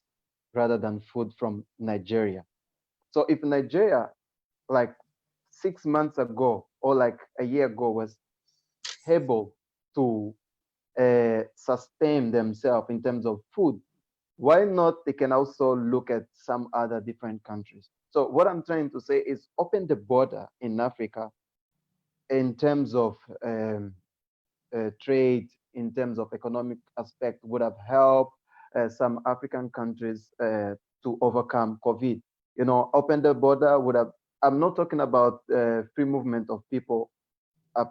[SPEAKER 3] rather than food from Nigeria. So if Nigeria, like 6 months ago or like a year ago, was able to sustain themselves in terms of food, why not they can also look at some other different countries? So what I'm trying to say is open the border in Africa in terms of trade, in terms of economic aspect, would have helped some African countries to overcome COVID. Open the border would have, I'm not talking about free movement of people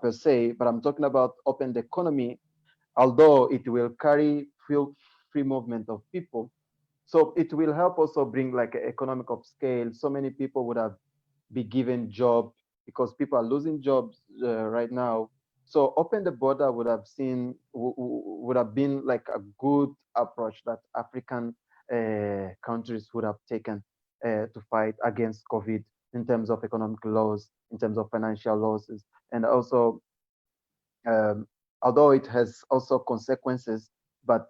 [SPEAKER 3] per se, but I'm talking about open the economy, although it will carry free movement of people. So it will help also bring like an economic of scale. So many people would have been given job because people are losing jobs right now. So open the border would have been like a good approach that African countries would have taken to fight against COVID in terms of economic laws, in terms of financial losses, and also although it has also consequences, but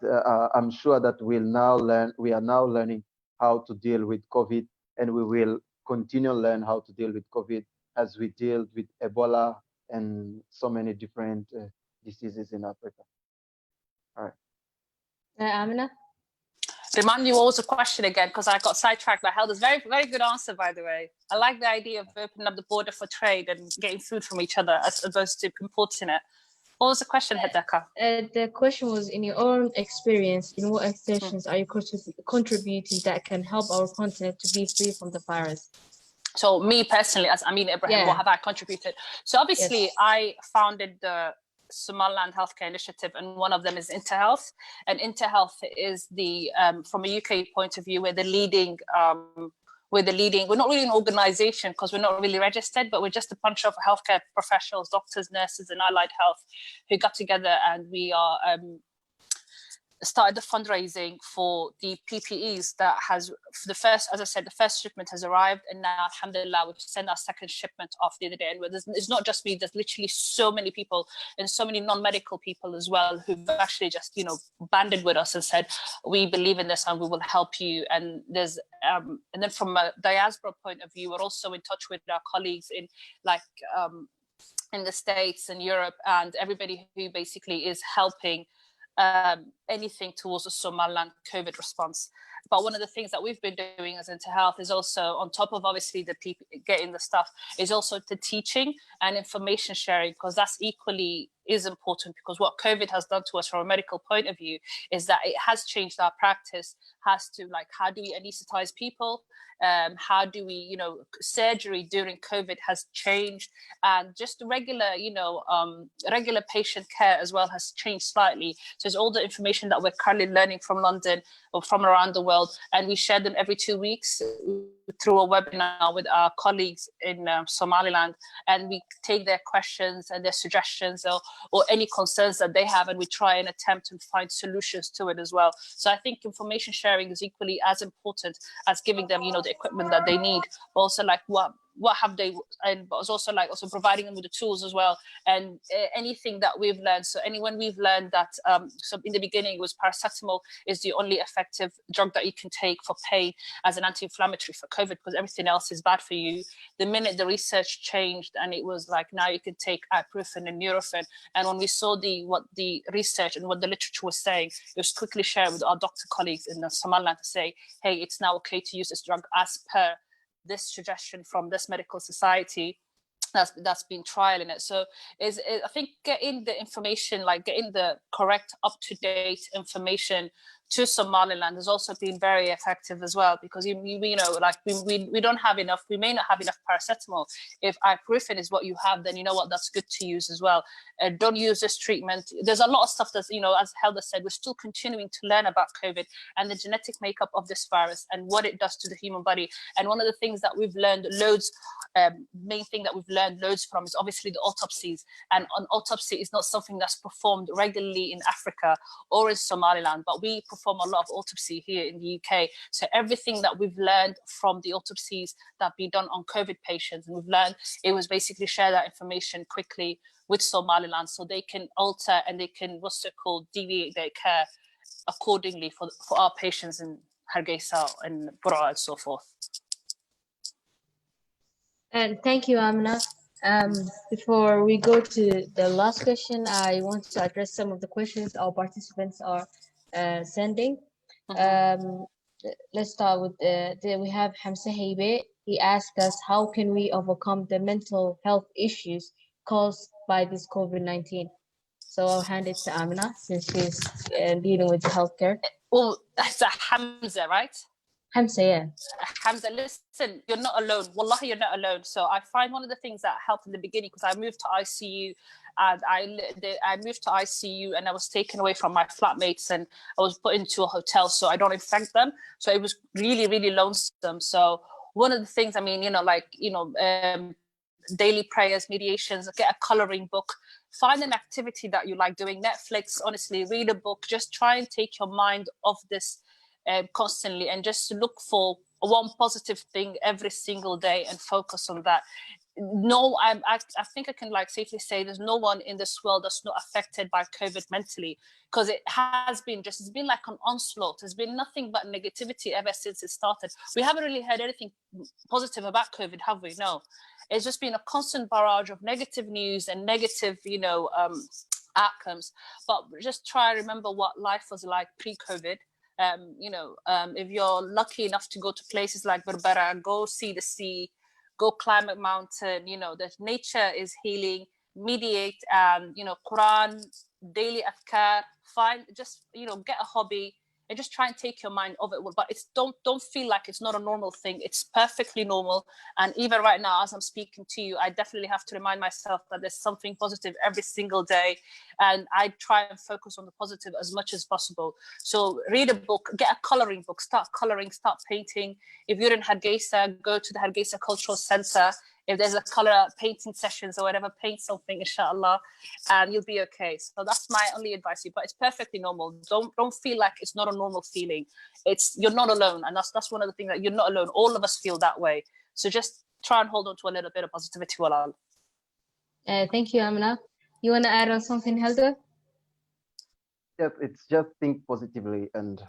[SPEAKER 3] I'm sure that we are now learning how to deal with COVID, and we will continue to learn how to deal with COVID as we deal with Ebola and so many different diseases in Africa. All right.
[SPEAKER 2] Amina?
[SPEAKER 4] Remind me what was the question again, because I got sidetracked by Helder's very, very good answer, by the way. I like the idea of opening up the border for trade and getting food from each other as opposed to importing it. What was the question, Hedeka?
[SPEAKER 2] The question was, in your own experience, in what extensions are you contributing that can help our continent to be free from the virus?
[SPEAKER 4] So me personally, as Amin Ibrahim, what have I contributed? So obviously, I founded the Somaliland Healthcare Initiative, and one of them is Interhealth. And Interhealth is the, from a UK point of view, we're not really an organization because we're not really registered, but we're just a bunch of healthcare professionals, doctors, nurses, and allied health who got together, and we are started the fundraising for the PPEs that has, for the first, as I said, the first shipment has arrived, and now, alhamdulillah, we've sent our second shipment off the other day. And it's not just me, there's literally so many people and so many non-medical people as well who've actually just, banded with us and said, we believe in this and we will help you. And there's, and then from a diaspora point of view, we're also in touch with our colleagues in in the States and Europe, and everybody who basically is helping anything towards the Somaliland COVID response. But one of the things that we've been doing as Interhealth is also, on top of obviously the people getting the stuff, is also the teaching and information sharing, because that's equally is important, because what COVID has done to us from a medical point of view is that it has changed our practice, has to how do we anesthetize people? How do we, surgery during COVID has changed, and just regular, regular patient care as well has changed slightly. So it's all the information that we're currently learning from London or from around the world, and we share them every 2 weeks through a webinar with our colleagues in Somaliland, and we take their questions and their suggestions or any concerns that they have, and we try and attempt to find solutions to it as well. So I think information sharing is equally as important as giving them, the equipment that they need. But also, what what have they, and but it's also like also providing them with the tools as well, and anything that we've learned. So when we've learned that, so in the beginning it was paracetamol is the only effective drug that you can take for pain as an anti-inflammatory for COVID, because everything else is bad for you. The minute the research changed and it was like, now you can take ibuprofen and Nurofen, and when we saw what the research and what the literature was saying, it was quickly shared with our doctor colleagues in Somaliland to say, hey, it's now okay to use this drug as per this suggestion from this medical society that's been trialing it. So I think getting the information, like getting the correct up-to-date information to Somaliland has also been very effective as well, because you know, like we don't have enough, we may not have enough paracetamol. If ibuprofen is what you have, then you know what, that's good to use as well. Don't use this treatment. There's a lot of stuff that's, you know, as Helder said, we're still continuing to learn about COVID and the genetic makeup of this virus and what it does to the human body. And one of the things that we've learned loads, main thing that we've learned loads from is obviously the autopsies. And an autopsy is not something that's performed regularly in Africa or in Somaliland, but we perform a lot of autopsy here in the UK. So everything that we've learned from the autopsies that have been done on COVID patients, and we've learned, it was basically share that information quickly with Somaliland so they can alter and they can, what's it called, deviate their care accordingly for our patients in Hargeisa and Bura and so forth.
[SPEAKER 2] And thank you, Amna. Before we go to the last question, I want to address some of the questions our participants are sending. Let's start with we have Hamza Heibe. He asked us, how can we overcome the mental health issues caused by this COVID-19? So I'll hand it to Amina since she's dealing with healthcare.
[SPEAKER 4] Well, that's Hamza, right?
[SPEAKER 2] Hamza, yeah.
[SPEAKER 4] Hamza, listen, you're not alone. Wallahi, you're not alone. So I find one of the things that helped in the beginning, because I moved to ICU and I moved to ICU and I was taken away from my flatmates and I was put into a hotel so I don't infect them. So it was really, really lonesome. So one of the things, I mean, you know, like, you know, daily prayers, mediations, get a coloring book, find an activity that you like doing. Netflix, honestly, read a book, just try and take your mind off this constantly and just look for one positive thing every single day and focus on that. No, I think I can like safely say there's no one in this world that's not affected by COVID mentally, because it has been just, it's been like an onslaught. There's been nothing but negativity ever since it started. We haven't really heard anything positive about COVID, have we? No. It's just been a constant barrage of negative news and negative, you know, outcomes. But just try to remember what life was like pre-COVID. You know, if you're lucky enough to go to places like Berbera, go see the sea, go climb a mountain, you know, that nature is healing, mediate, you know, Quran, daily adhkar, find, just, you know, get a hobby and just try and take your mind off it. But it's don't feel like it's not a normal thing. It's perfectly normal. And even right now, as I'm speaking to you, I definitely have to remind myself that there's something positive every single day. And I try and focus on the positive as much as possible. So read a book, get a coloring book, start coloring, start painting. If you're in Hargeisa, go to the Hargeisa Cultural Center. If there's a color painting sessions or whatever, paint something, inshallah, and you'll be okay. So that's my only advice to you, but it's perfectly normal. Don't feel like it's not a normal feeling. You're not alone. And that's one of the things, that you're not alone. All of us feel that way. So just try and hold on to a little bit of positivity. Walal.
[SPEAKER 2] Thank you, Amina. You want to add on something, Helder?
[SPEAKER 3] Yes, it's just think positively, and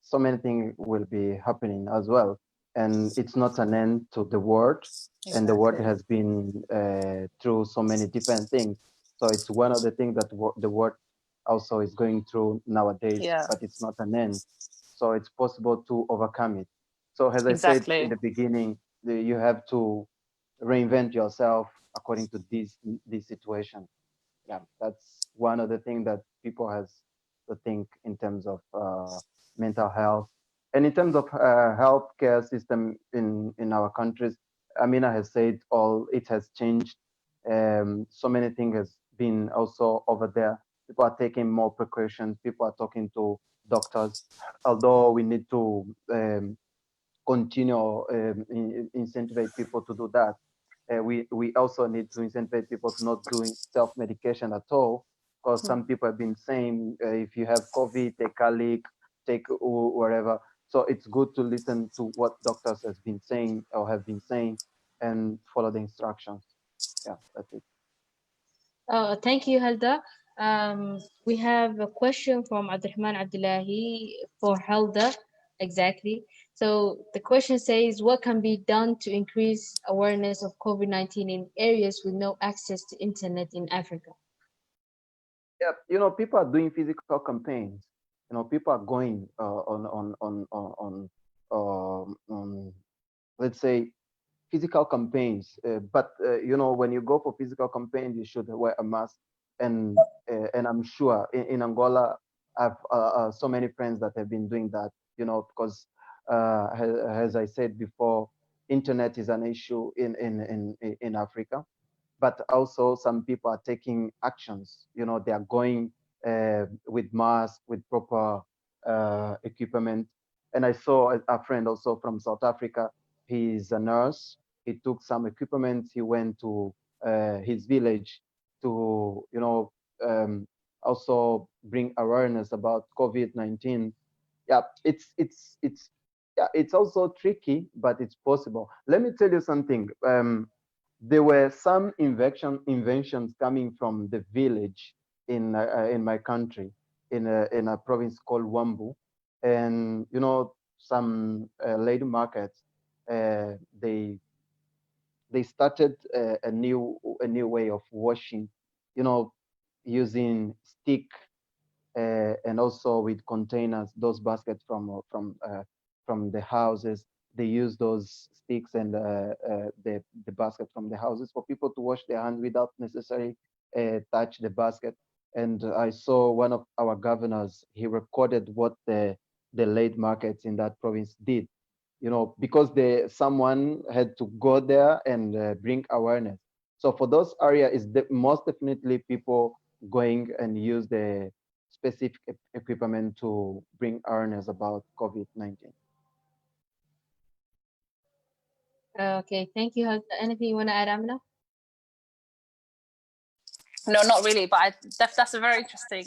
[SPEAKER 3] so many things will be happening as well. And it's not an end to the world. Exactly. And the world has been through so many different things. So it's one of the things that the world also is going through nowadays, but it's not an end. So it's possible to overcome it. So as I said in the beginning, you have to reinvent yourself according to this situation. Yeah, that's one of the things that people has to think in terms of mental health. And in terms of healthcare system in our countries, Amina has said it has changed. So many things has been also over there. People are taking more precautions. People are talking to doctors. Although we need to continue incentivize people to do that. We also need to incentivize people to not doing self-medication at all, because some people have been saying if you have COVID, take a leak, take whatever. So it's good to listen to what doctors has been saying or have been saying and follow the instructions. Yeah, that's it.
[SPEAKER 2] Thank you, Helda. We have a question from Abdurrahman Abdullahi for Helda. Exactly. So the question says, what can be done to increase awareness of COVID-19 in areas with no access to internet in Africa?
[SPEAKER 3] Yeah, you know, people are doing physical campaigns. You know, people are going on let's say physical campaigns. But you know, when you go for physical campaigns, you should wear a mask. And I'm sure in Angola, I've so many friends that have been doing that. You know, because as I said before, internet is an issue in Africa, but also some people are taking actions. You know, they are going with masks, with proper equipment. And I saw a friend also from South Africa. He's a nurse. He took some equipment. He went to his village to, you know, also bring awareness about COVID-19. Yeah, yeah, it's also tricky, but it's possible. Let me tell you something. There were some inventions coming from the village in my country, in a province called Wambu, and you know, some lady markets, they started a new way of washing, you know, using stick and also with containers, those baskets from the houses. They use those sticks and the basket from the houses for people to wash their hands without necessarily touch the basket. And I saw one of our governors, he recorded what the late markets in that province did, you know, because someone had to go there and bring awareness. So for those areas, is most definitely people going and use the specific equipment to bring awareness about COVID-19.
[SPEAKER 2] Okay, thank you, Helda. Anything you want to add, Amina?
[SPEAKER 4] No, not really, but that's a very interesting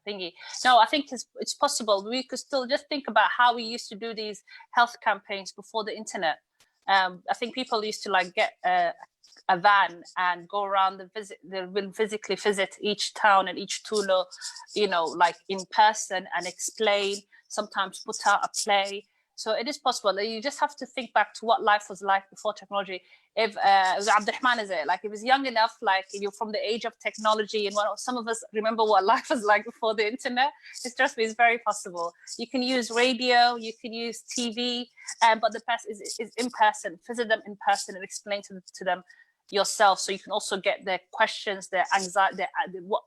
[SPEAKER 4] thingy. No, I think it's possible. We could still just think about how we used to do these health campaigns before the internet. I think people used to like get a van and go around they will physically visit each town and each tulo, you know, like in person and explain, sometimes put out a play. So it is possible. You just have to think back to what life was like before technology. If Abdurrahman is it, like if he's young enough, like you're from the age of technology, and some of us remember what life was like before the internet, trust me, it's very possible. You can use radio, you can use TV, but the best is in person. Visit them in person and explain to them yourself, so you can also get their questions, their anxiety,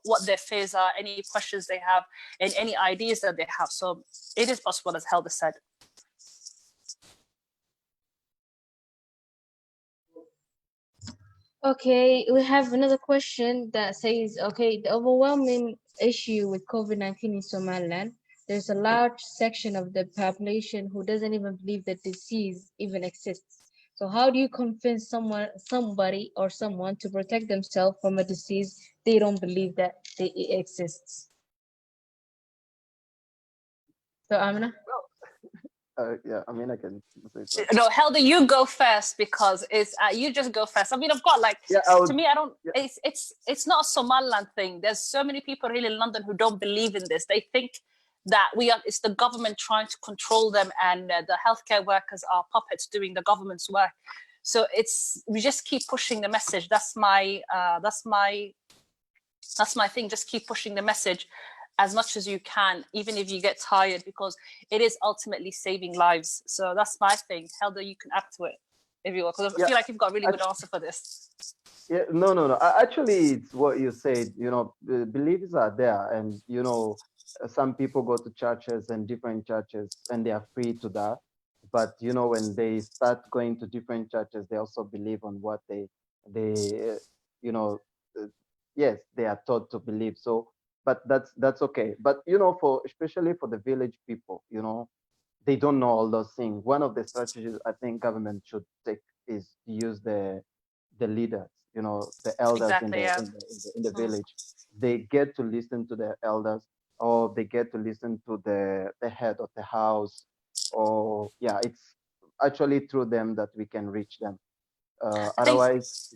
[SPEAKER 4] what their fears are, any questions they have, and any ideas that they have. So it is possible, as Helda said.
[SPEAKER 2] Okay, we have another question that says, okay, the overwhelming issue with COVID-19 in Somaliland, there's a large section of the population who doesn't even believe that disease even exists. So how do you convince somebody or someone to protect themselves from a disease they don't believe that it exists? So Amina?
[SPEAKER 3] Yeah, I mean, I can say so.
[SPEAKER 4] No, Helda, you go first, because it's you just go first. I mean, I've got like,
[SPEAKER 3] yeah,
[SPEAKER 4] to me, I don't. Yeah. It's not a Somaliland thing. There's so many people really in London who don't believe in this. They think that it's the government trying to control them, and the healthcare workers are puppets doing the government's work. So we just keep pushing the message. That's my thing. Just keep pushing the message as much as you can, even if you get tired, because it is ultimately saving lives. So that's my thing. Helda, you can add to it if you want, because I feel like you've got a really good answer for this.
[SPEAKER 3] Yeah, no. Actually, it's what you said. You know, beliefs are there, and you know, some people go to churches and different churches, and they are free to that. But you know, when they start going to different churches, they also believe on what they you know, yes, they are taught to believe. So, but that's okay. But you know, especially for the village people, you know, they don't know all those things. One of the strategies I think government should take is to use the leaders, you know, the elders
[SPEAKER 4] exactly,
[SPEAKER 3] in the village. They get to listen to the elders, or they get to listen to the head of the house, or yeah, it's actually through them that we can reach them.
[SPEAKER 4] I think,
[SPEAKER 3] Otherwise,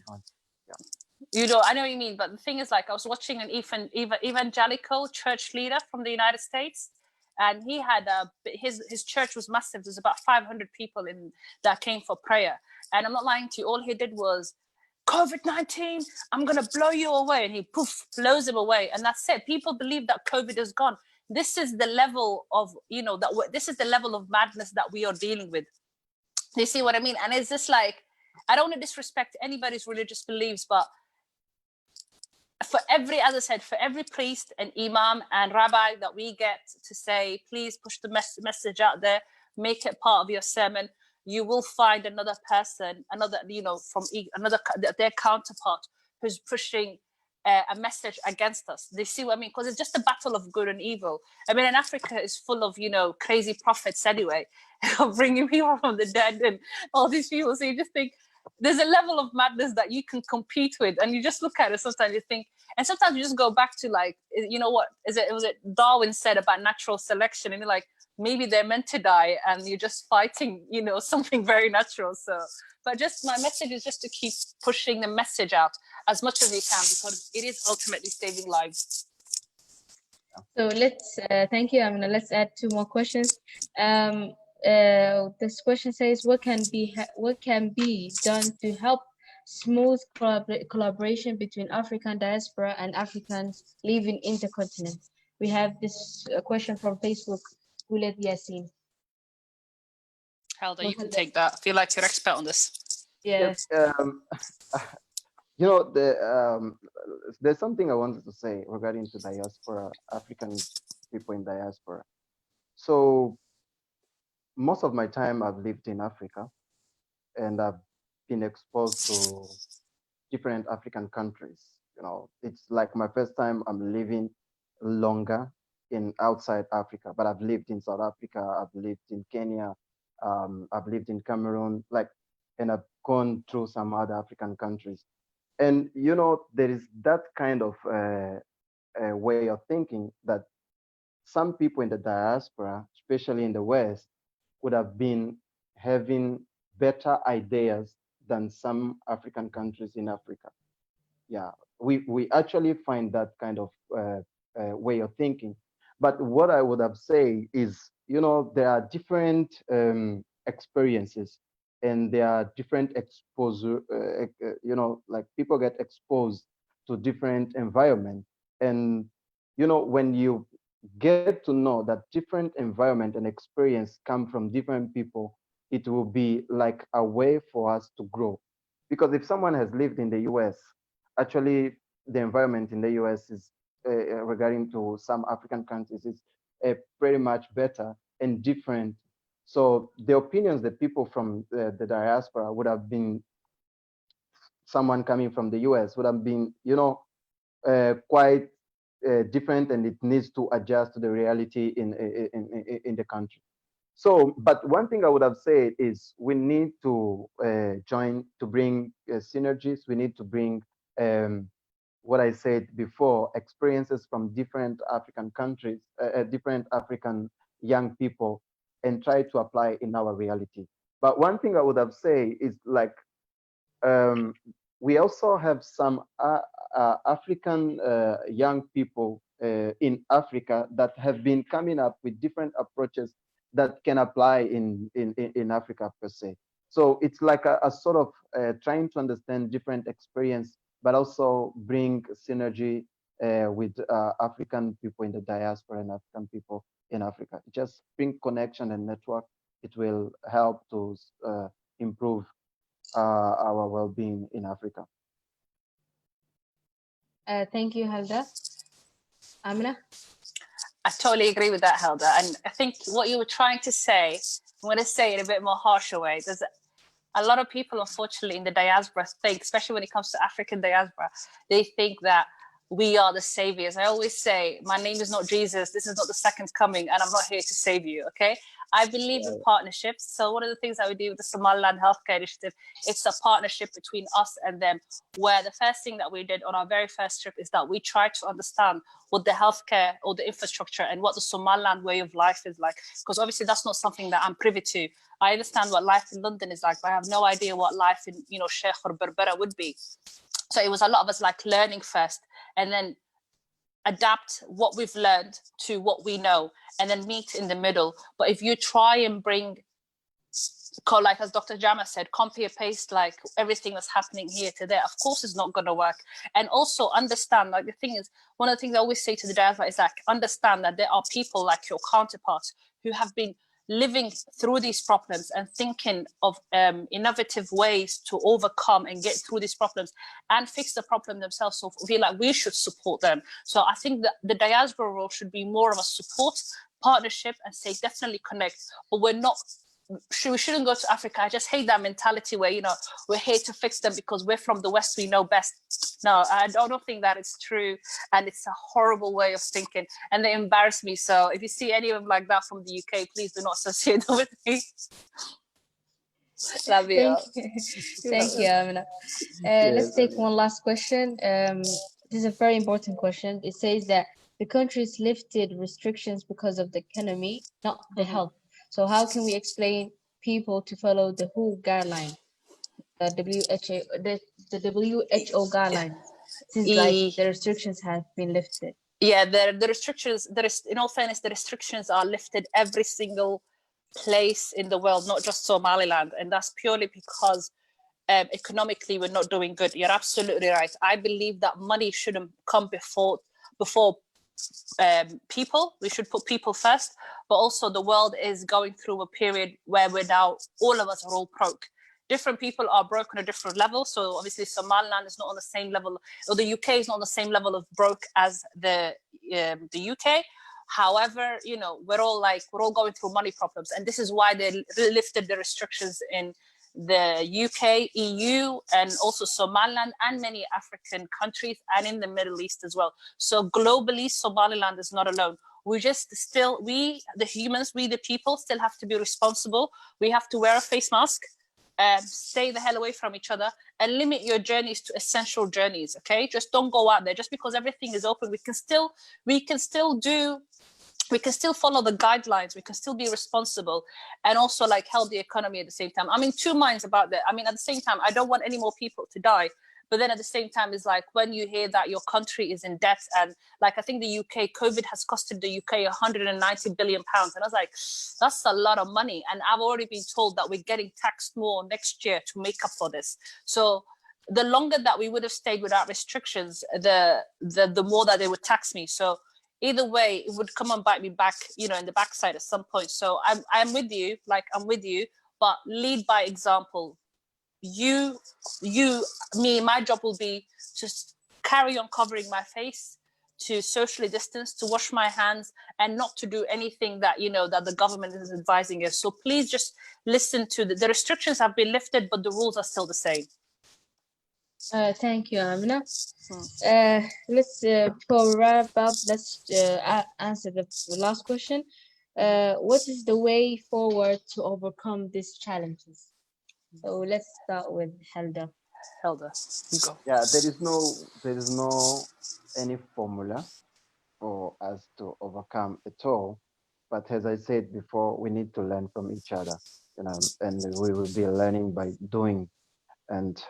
[SPEAKER 4] you know, I know what you mean, but the thing is, like, I was watching an evangelical church leader from the United States, and he had his church was massive. There's about 500 people in that came for prayer, and I'm not lying to you. All he did was, COVID-19, I'm gonna blow you away, and he poof blows him away, and that's it. People believe that COVID is gone. This is the level of, you know, this is the level of madness that we are dealing with. You see what I mean? And it's just like, I don't want to disrespect anybody's religious beliefs, but for every, as I said, for every priest and imam and rabbi that we get to say, please push the message out there, make it part of your sermon, you will find another person, another, you know, from another, their counterpart who's pushing a message against us. They see what I mean? Because it's just a battle of good and evil. I mean, in Africa is full of, you know, crazy prophets anyway, bringing people from the dead and all these people. So you just think, there's a level of madness that you can compete with, and you just look at it. Sometimes you think, and sometimes you just go back to, like, you know, what is it? Was it Darwin said about natural selection? And you're like, maybe they're meant to die, and you're just fighting, you know, something very natural. So, but just my message is just to keep pushing the message out as much as you can, because it is ultimately saving lives.
[SPEAKER 2] So let's thank you. Let's add 2 more questions. This question says, what can be done to help smooth collaboration between African diaspora and Africans living in the continent? We have this question from Facebook, Guled Yassin.
[SPEAKER 4] Helder, you can take that. I feel like you're expert on this.
[SPEAKER 2] Yes.
[SPEAKER 3] you know, there's something I wanted to say regarding to diaspora, African people in diaspora. So most of my time I've lived in Africa, and I've been exposed to different African countries. You know, it's like my first time I'm living longer in outside Africa, but I've lived in South Africa, I've lived in Kenya, I've lived in Cameroon, and I've gone through some other African countries. And, you know, there is that kind of way of thinking that some people in the diaspora, especially in the West, would have been having better ideas than some African countries in Africa. Yeah, we actually find that kind of way of thinking. But what I would have said is, you know, there are different experiences, and there are different exposure, you know, like people get exposed to different environments. And, you know, when you get to know that different environment and experience come from different people, it will be like a way for us to grow. Because if someone has lived in the US, actually the environment in the US is regarding to some African countries is pretty much better and different. So the opinions that people from the diaspora would have been, someone coming from the US would have been, you know, quite different, and it needs to adjust to the reality in the country. So, but one thing I would have said is we need to join to bring synergies. We need to bring what I said before, experiences from different African countries, different African young people, and try to apply in our reality. But one thing I would have said is, like, we also have some African young people in Africa that have been coming up with different approaches that can apply in Africa per se. So it's like a sort of trying to understand different experience, but also bring synergy with African people in the diaspora and African people in Africa. Just bring connection and network. It will help to improve our well-being in Africa.
[SPEAKER 2] Thank you, Helder. Amina?
[SPEAKER 4] I totally agree with that, Helder. And I think what you were trying to say, I'm going to say it in a bit more harsher way. There's a lot of people, unfortunately, in the diaspora think, especially when it comes to African diaspora, they think that we are the saviors. I always say, my name is not Jesus. This is not the second coming, and I'm not here to save you, okay? I believe in partnerships. So one of the things that we do with the Somaliland Healthcare Initiative, it's a partnership between us and them, where the first thing that we did on our very first trip is that we tried to understand what the healthcare or the infrastructure and what the Somaliland way of life is like. Because obviously that's not something that I'm privy to. I understand what life in London is like, but I have no idea what life in, you know, Sheikh or Berbera would be. So it was a lot of us like learning first and then adapt what we've learned to what we know and then meet in the middle. But if you try and bring, like as Dr. Jama said, compare paste like everything that's happening here to there, of course it's not going to work. And also understand, like the thing is, one of the things I always say to the diaspora is like, understand that there are people like your counterparts who have been living through these problems and thinking of innovative ways to overcome and get through these problems and fix the problem themselves. So I feel like we should support them. So I think that the diaspora role should be more of a support, partnership, and say definitely connect. But we shouldn't go to Africa. I just hate that mentality where, you know, we're here to fix them because we're from the West, we know best. No, I don't think that it's true. And it's a horrible way of thinking. And they embarrass me. So if you see any of them like that from the UK, please do not associate them with me. Love you.
[SPEAKER 2] Thank you, Amina. Let's take one last question. This is a very important question. It says that the countries lifted restrictions because of the economy, not the health. So how can we explain people to follow the WHO guideline, the WHO guidelines, since like the restrictions have been lifted?
[SPEAKER 4] Yeah, the restrictions, in all fairness, the restrictions are lifted every single place in the world, not just Somaliland. And that's purely because economically we're not doing good. You're absolutely right. I believe that money shouldn't come before people. We should put people first, but also the world is going through a period where we're now, all of us are all broke. Different people are broke on a different level. So obviously Somaliland is not on the same level, or the UK is not on the same level of broke as the UK. However, you know, we're all going through money problems, and this is why they lifted the restrictions in the UK, EU, and also Somaliland and many African countries and in the Middle East as well. So globally, Somaliland is not alone. We the humans, we the people still have to be responsible. We have to wear a face mask, stay the hell away from each other, and limit your journeys to essential journeys, okay? Just don't go out there. Just because everything is open, we can still follow the guidelines. We can still be responsible and also like help the economy at the same time. I'm in two minds about that. I mean, at the same time, I don't want any more people to die. But then at the same time, it's like when you hear that your country is in debt, and like I think the UK, COVID has costed the UK 190 billion pounds. And I was like, that's a lot of money. And I've already been told that we're getting taxed more next year to make up for this. So the longer that we would have stayed without restrictions, the more that they would tax me. So either way, it would come and bite me back, you know, in the backside at some point. So I'm with you, but lead by example. My job will be to carry on covering my face, to socially distance, to wash my hands, and not to do anything that, you know, that the government is advising us. So please just listen to the restrictions have been lifted, but the rules are still the same.
[SPEAKER 2] Thank you, Amina. Let's before we wrap up, let's answer the last question. What is the way forward to overcome these challenges? So let's start with Helda.
[SPEAKER 4] Helda, you go.
[SPEAKER 3] Yeah, there is no any formula for us to overcome at all. But as I said before, we need to learn from each other, you know, and we will be learning by doing. And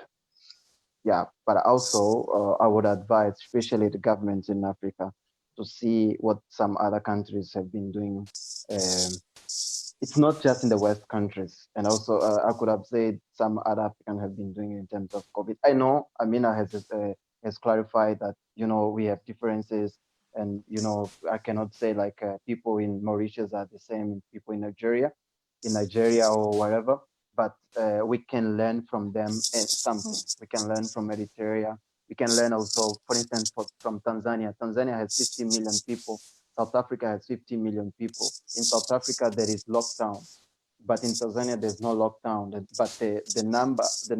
[SPEAKER 3] yeah, but also I would advise, especially the governments in Africa, to see what some other countries have been doing. It's not just in the West countries, and also I could have said some other Africans have been doing it in terms of COVID. I know Amina has clarified that, you know, we have differences, and, you know, I cannot say like people in Mauritius are the same as people in Nigeria or wherever, but we can learn from them something. We can learn from Eritrea. We can learn also, for instance, from Tanzania. Tanzania has 50 million people. South Africa has 50 million people. In South Africa, there is lockdown, but in Tanzania, there's no lockdown. But the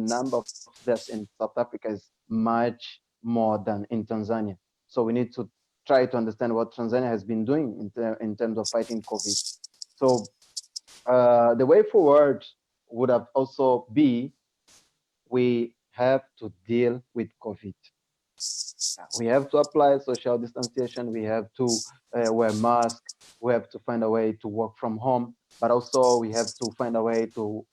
[SPEAKER 3] number of deaths in South Africa is much more than in Tanzania. So we need to try to understand what Tanzania has been doing in terms of fighting COVID. So the way forward would have also be, we have to deal with COVID. We have to apply social distanciation. We have to wear masks. We have to find a way to work from home, but also we have to find a way to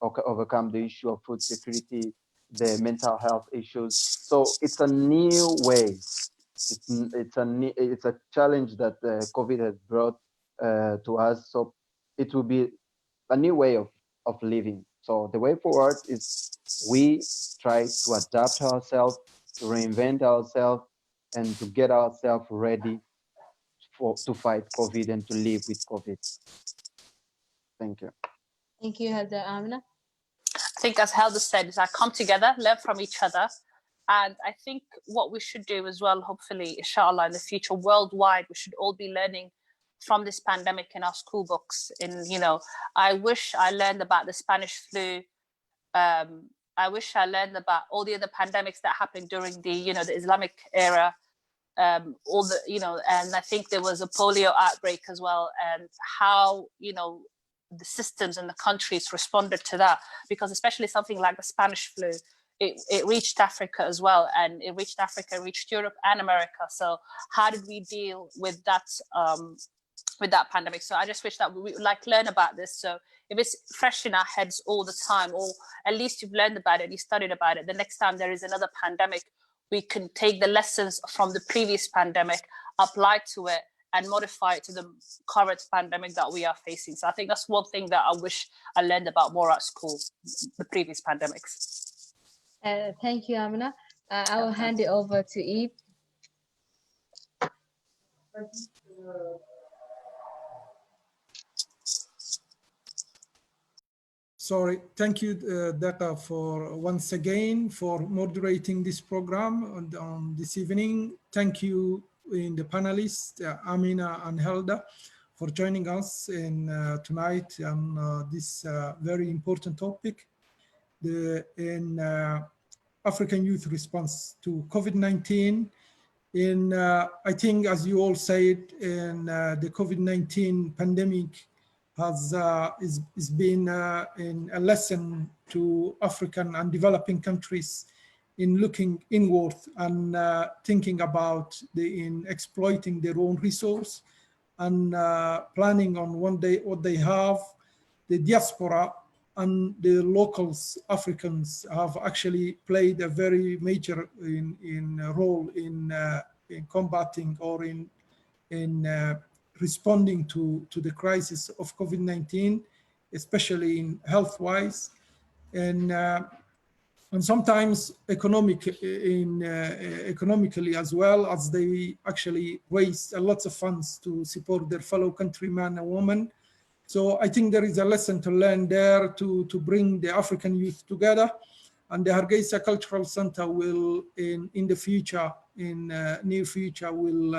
[SPEAKER 3] overcome the issue of food security, the mental health issues. So it's a new way. It's a challenge that COVID has brought to us. So it will be a new way of living. So the way forward is we try to adapt ourselves, to reinvent ourselves, and to get ourselves ready to fight COVID and to live with COVID. Thank you.
[SPEAKER 2] Thank you, Helder. Amina?
[SPEAKER 4] I think, as Helder said, is that come together, learn from each other. And I think what we should do as well, hopefully, inshallah, in the future, worldwide, we should all be learning from this pandemic in our school books. I wish I learned about the Spanish flu. I wish I learned about all the other pandemics that happened during the, the Islamic era. And I think there was a polio outbreak as well, and how, the systems and the countries responded to that, because especially something like the Spanish flu, it reached Africa as well, and it reached Africa, reached Europe and America. So how did we deal with that pandemic? So I just wish that we learn about this. So if it's fresh in our heads all the time, or at least you've learned about it, you studied about it, the next time there is another pandemic, we can take the lessons from the previous pandemic, apply to it, and modify it to the current pandemic that we are facing. So I think that's one thing that I wish I learned about more at school, the previous pandemics.
[SPEAKER 2] Thank you, Amina. I will hand it over to Eve.
[SPEAKER 1] Sorry, thank you, Dhaka, for once again for moderating this program on this evening. Thank you in the panelists, Amina and Helder, for joining us tonight on this very important topic, in African youth response to COVID-19. I think, as you all said, the COVID-19 pandemic has been a lesson to African and developing countries in looking inward and thinking about in exploiting their own resource and planning on one day what they have. The diaspora and the locals, Africans, have actually played a very major role in combating or in responding to the crisis of COVID-19, especially in health-wise, and sometimes economically as well, as they actually raised a lot of funds to support their fellow countrymen and women. So I think there is a lesson to learn there to bring the African youth together, and the Hargeisa Cultural Center will, in the future, in near future, will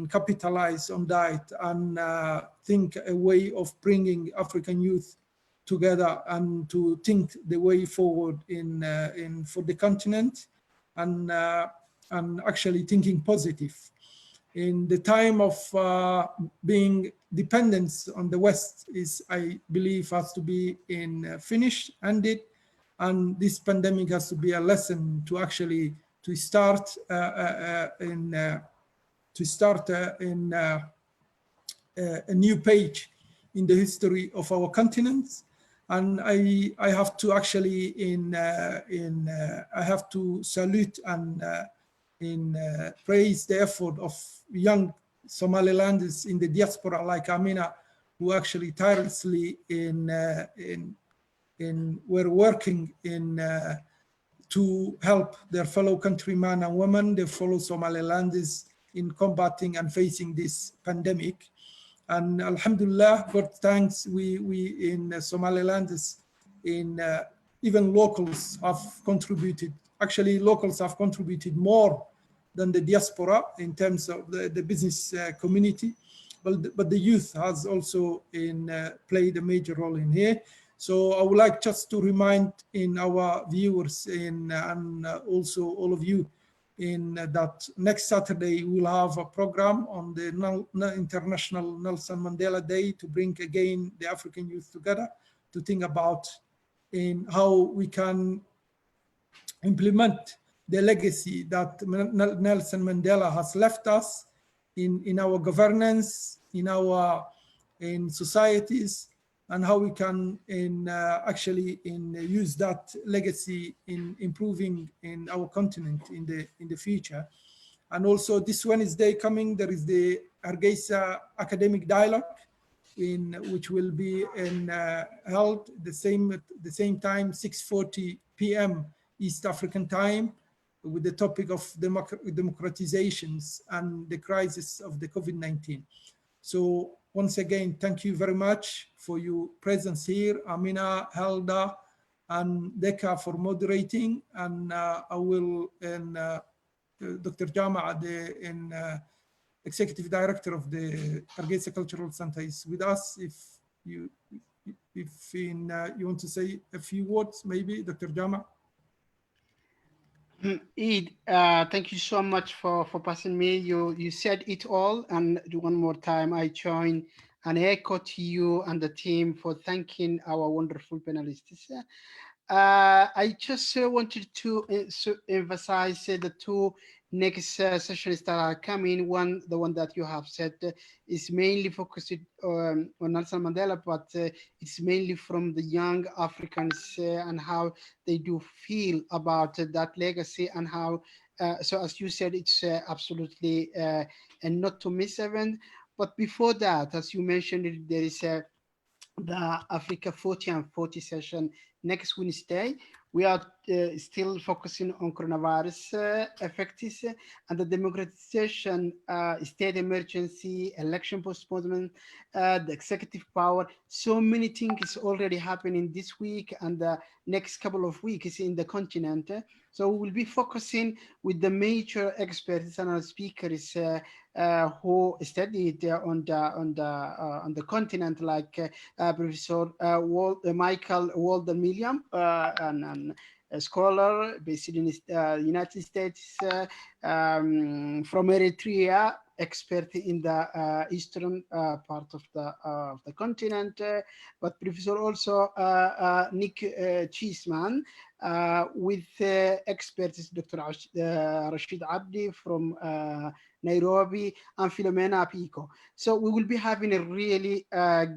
[SPEAKER 1] capitalize on that and think a way of bringing African youth together and to think the way forward for the continent, and actually thinking positive. In the time of being dependence on the West I believe, has to be finished, ended, and this pandemic has to be a lesson to actually start a new page in the history of our continent. And I have to actually I have to salute and praise the effort of young Somalilanders in the diaspora like Amina, who actually tirelessly were working to help their fellow countrymen and women, their fellow Somalilanders, in combating and facing this pandemic. And Alhamdulillah, God thanks, we in Somaliland, even locals have contributed. Actually, locals have contributed more than the diaspora in terms of the business community, but the youth has also played a major role in here. So I would like just to remind our viewers and also all of you in that next Saturday we'll have a program on the International Nelson Mandela Day to bring again the African youth together to think about in how we can implement the legacy that Nelson Mandela has left us in our governance, in societies, and how we can actually use that legacy in improving in our continent in the future. And also this Wednesday coming, there is the Hargeisa Academic Dialogue, which will be held the same time, 6:40 p.m. East African time, with the topic of democratizations and the crisis of the COVID-19. So once again, thank you very much for your presence here, Amina, Helda, and Deka for moderating. And I will, Dr. Jama, the Executive Director of the Hargeisa Cultural Center, is with us. If you want to say a few words, maybe, Dr. Jama.
[SPEAKER 5] Eid, thank you so much for passing me. You said it all, and one more time I join and echo to you and the team for thanking our wonderful panelists. I just wanted to emphasize the two next sessions that are coming. The one that you have said is mainly focused on Nelson Mandela, but it's mainly from the young Africans and how they do feel about that legacy, and how, so as you said, it's absolutely a not to miss event. But before that, as you mentioned, there is the Africa 40 and 40 session next Wednesday. We are still focusing on coronavirus effects and the democratization, state emergency, election postponement, the executive power. So many things already happening this week and the next couple of weeks in the continent. So we will be focusing with the major experts and our speakers who studied on the continent, like Professor Michael Walden-Williams, and a scholar based in the United States, from Eritrea, expert in the eastern part of the continent, but Professor also Nick Cheeseman, with experts Dr. Rashid Abdi from Nairobi, and Philomena Pico. So we will be having a really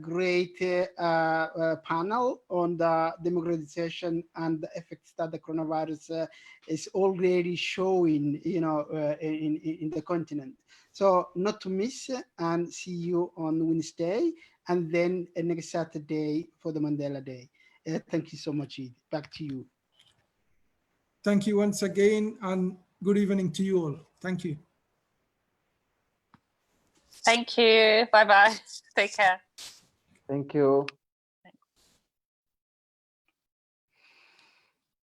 [SPEAKER 5] great panel on the democratization and the effects that the coronavirus is already showing, in the continent. So not to miss, and see you on Wednesday, and then next Saturday for the Mandela Day. Thank you so much, Eid. Back to you.
[SPEAKER 1] Thank you once again, and good evening to you all. Thank you.
[SPEAKER 4] Thank you. Bye-bye. Take care.
[SPEAKER 3] Thank you.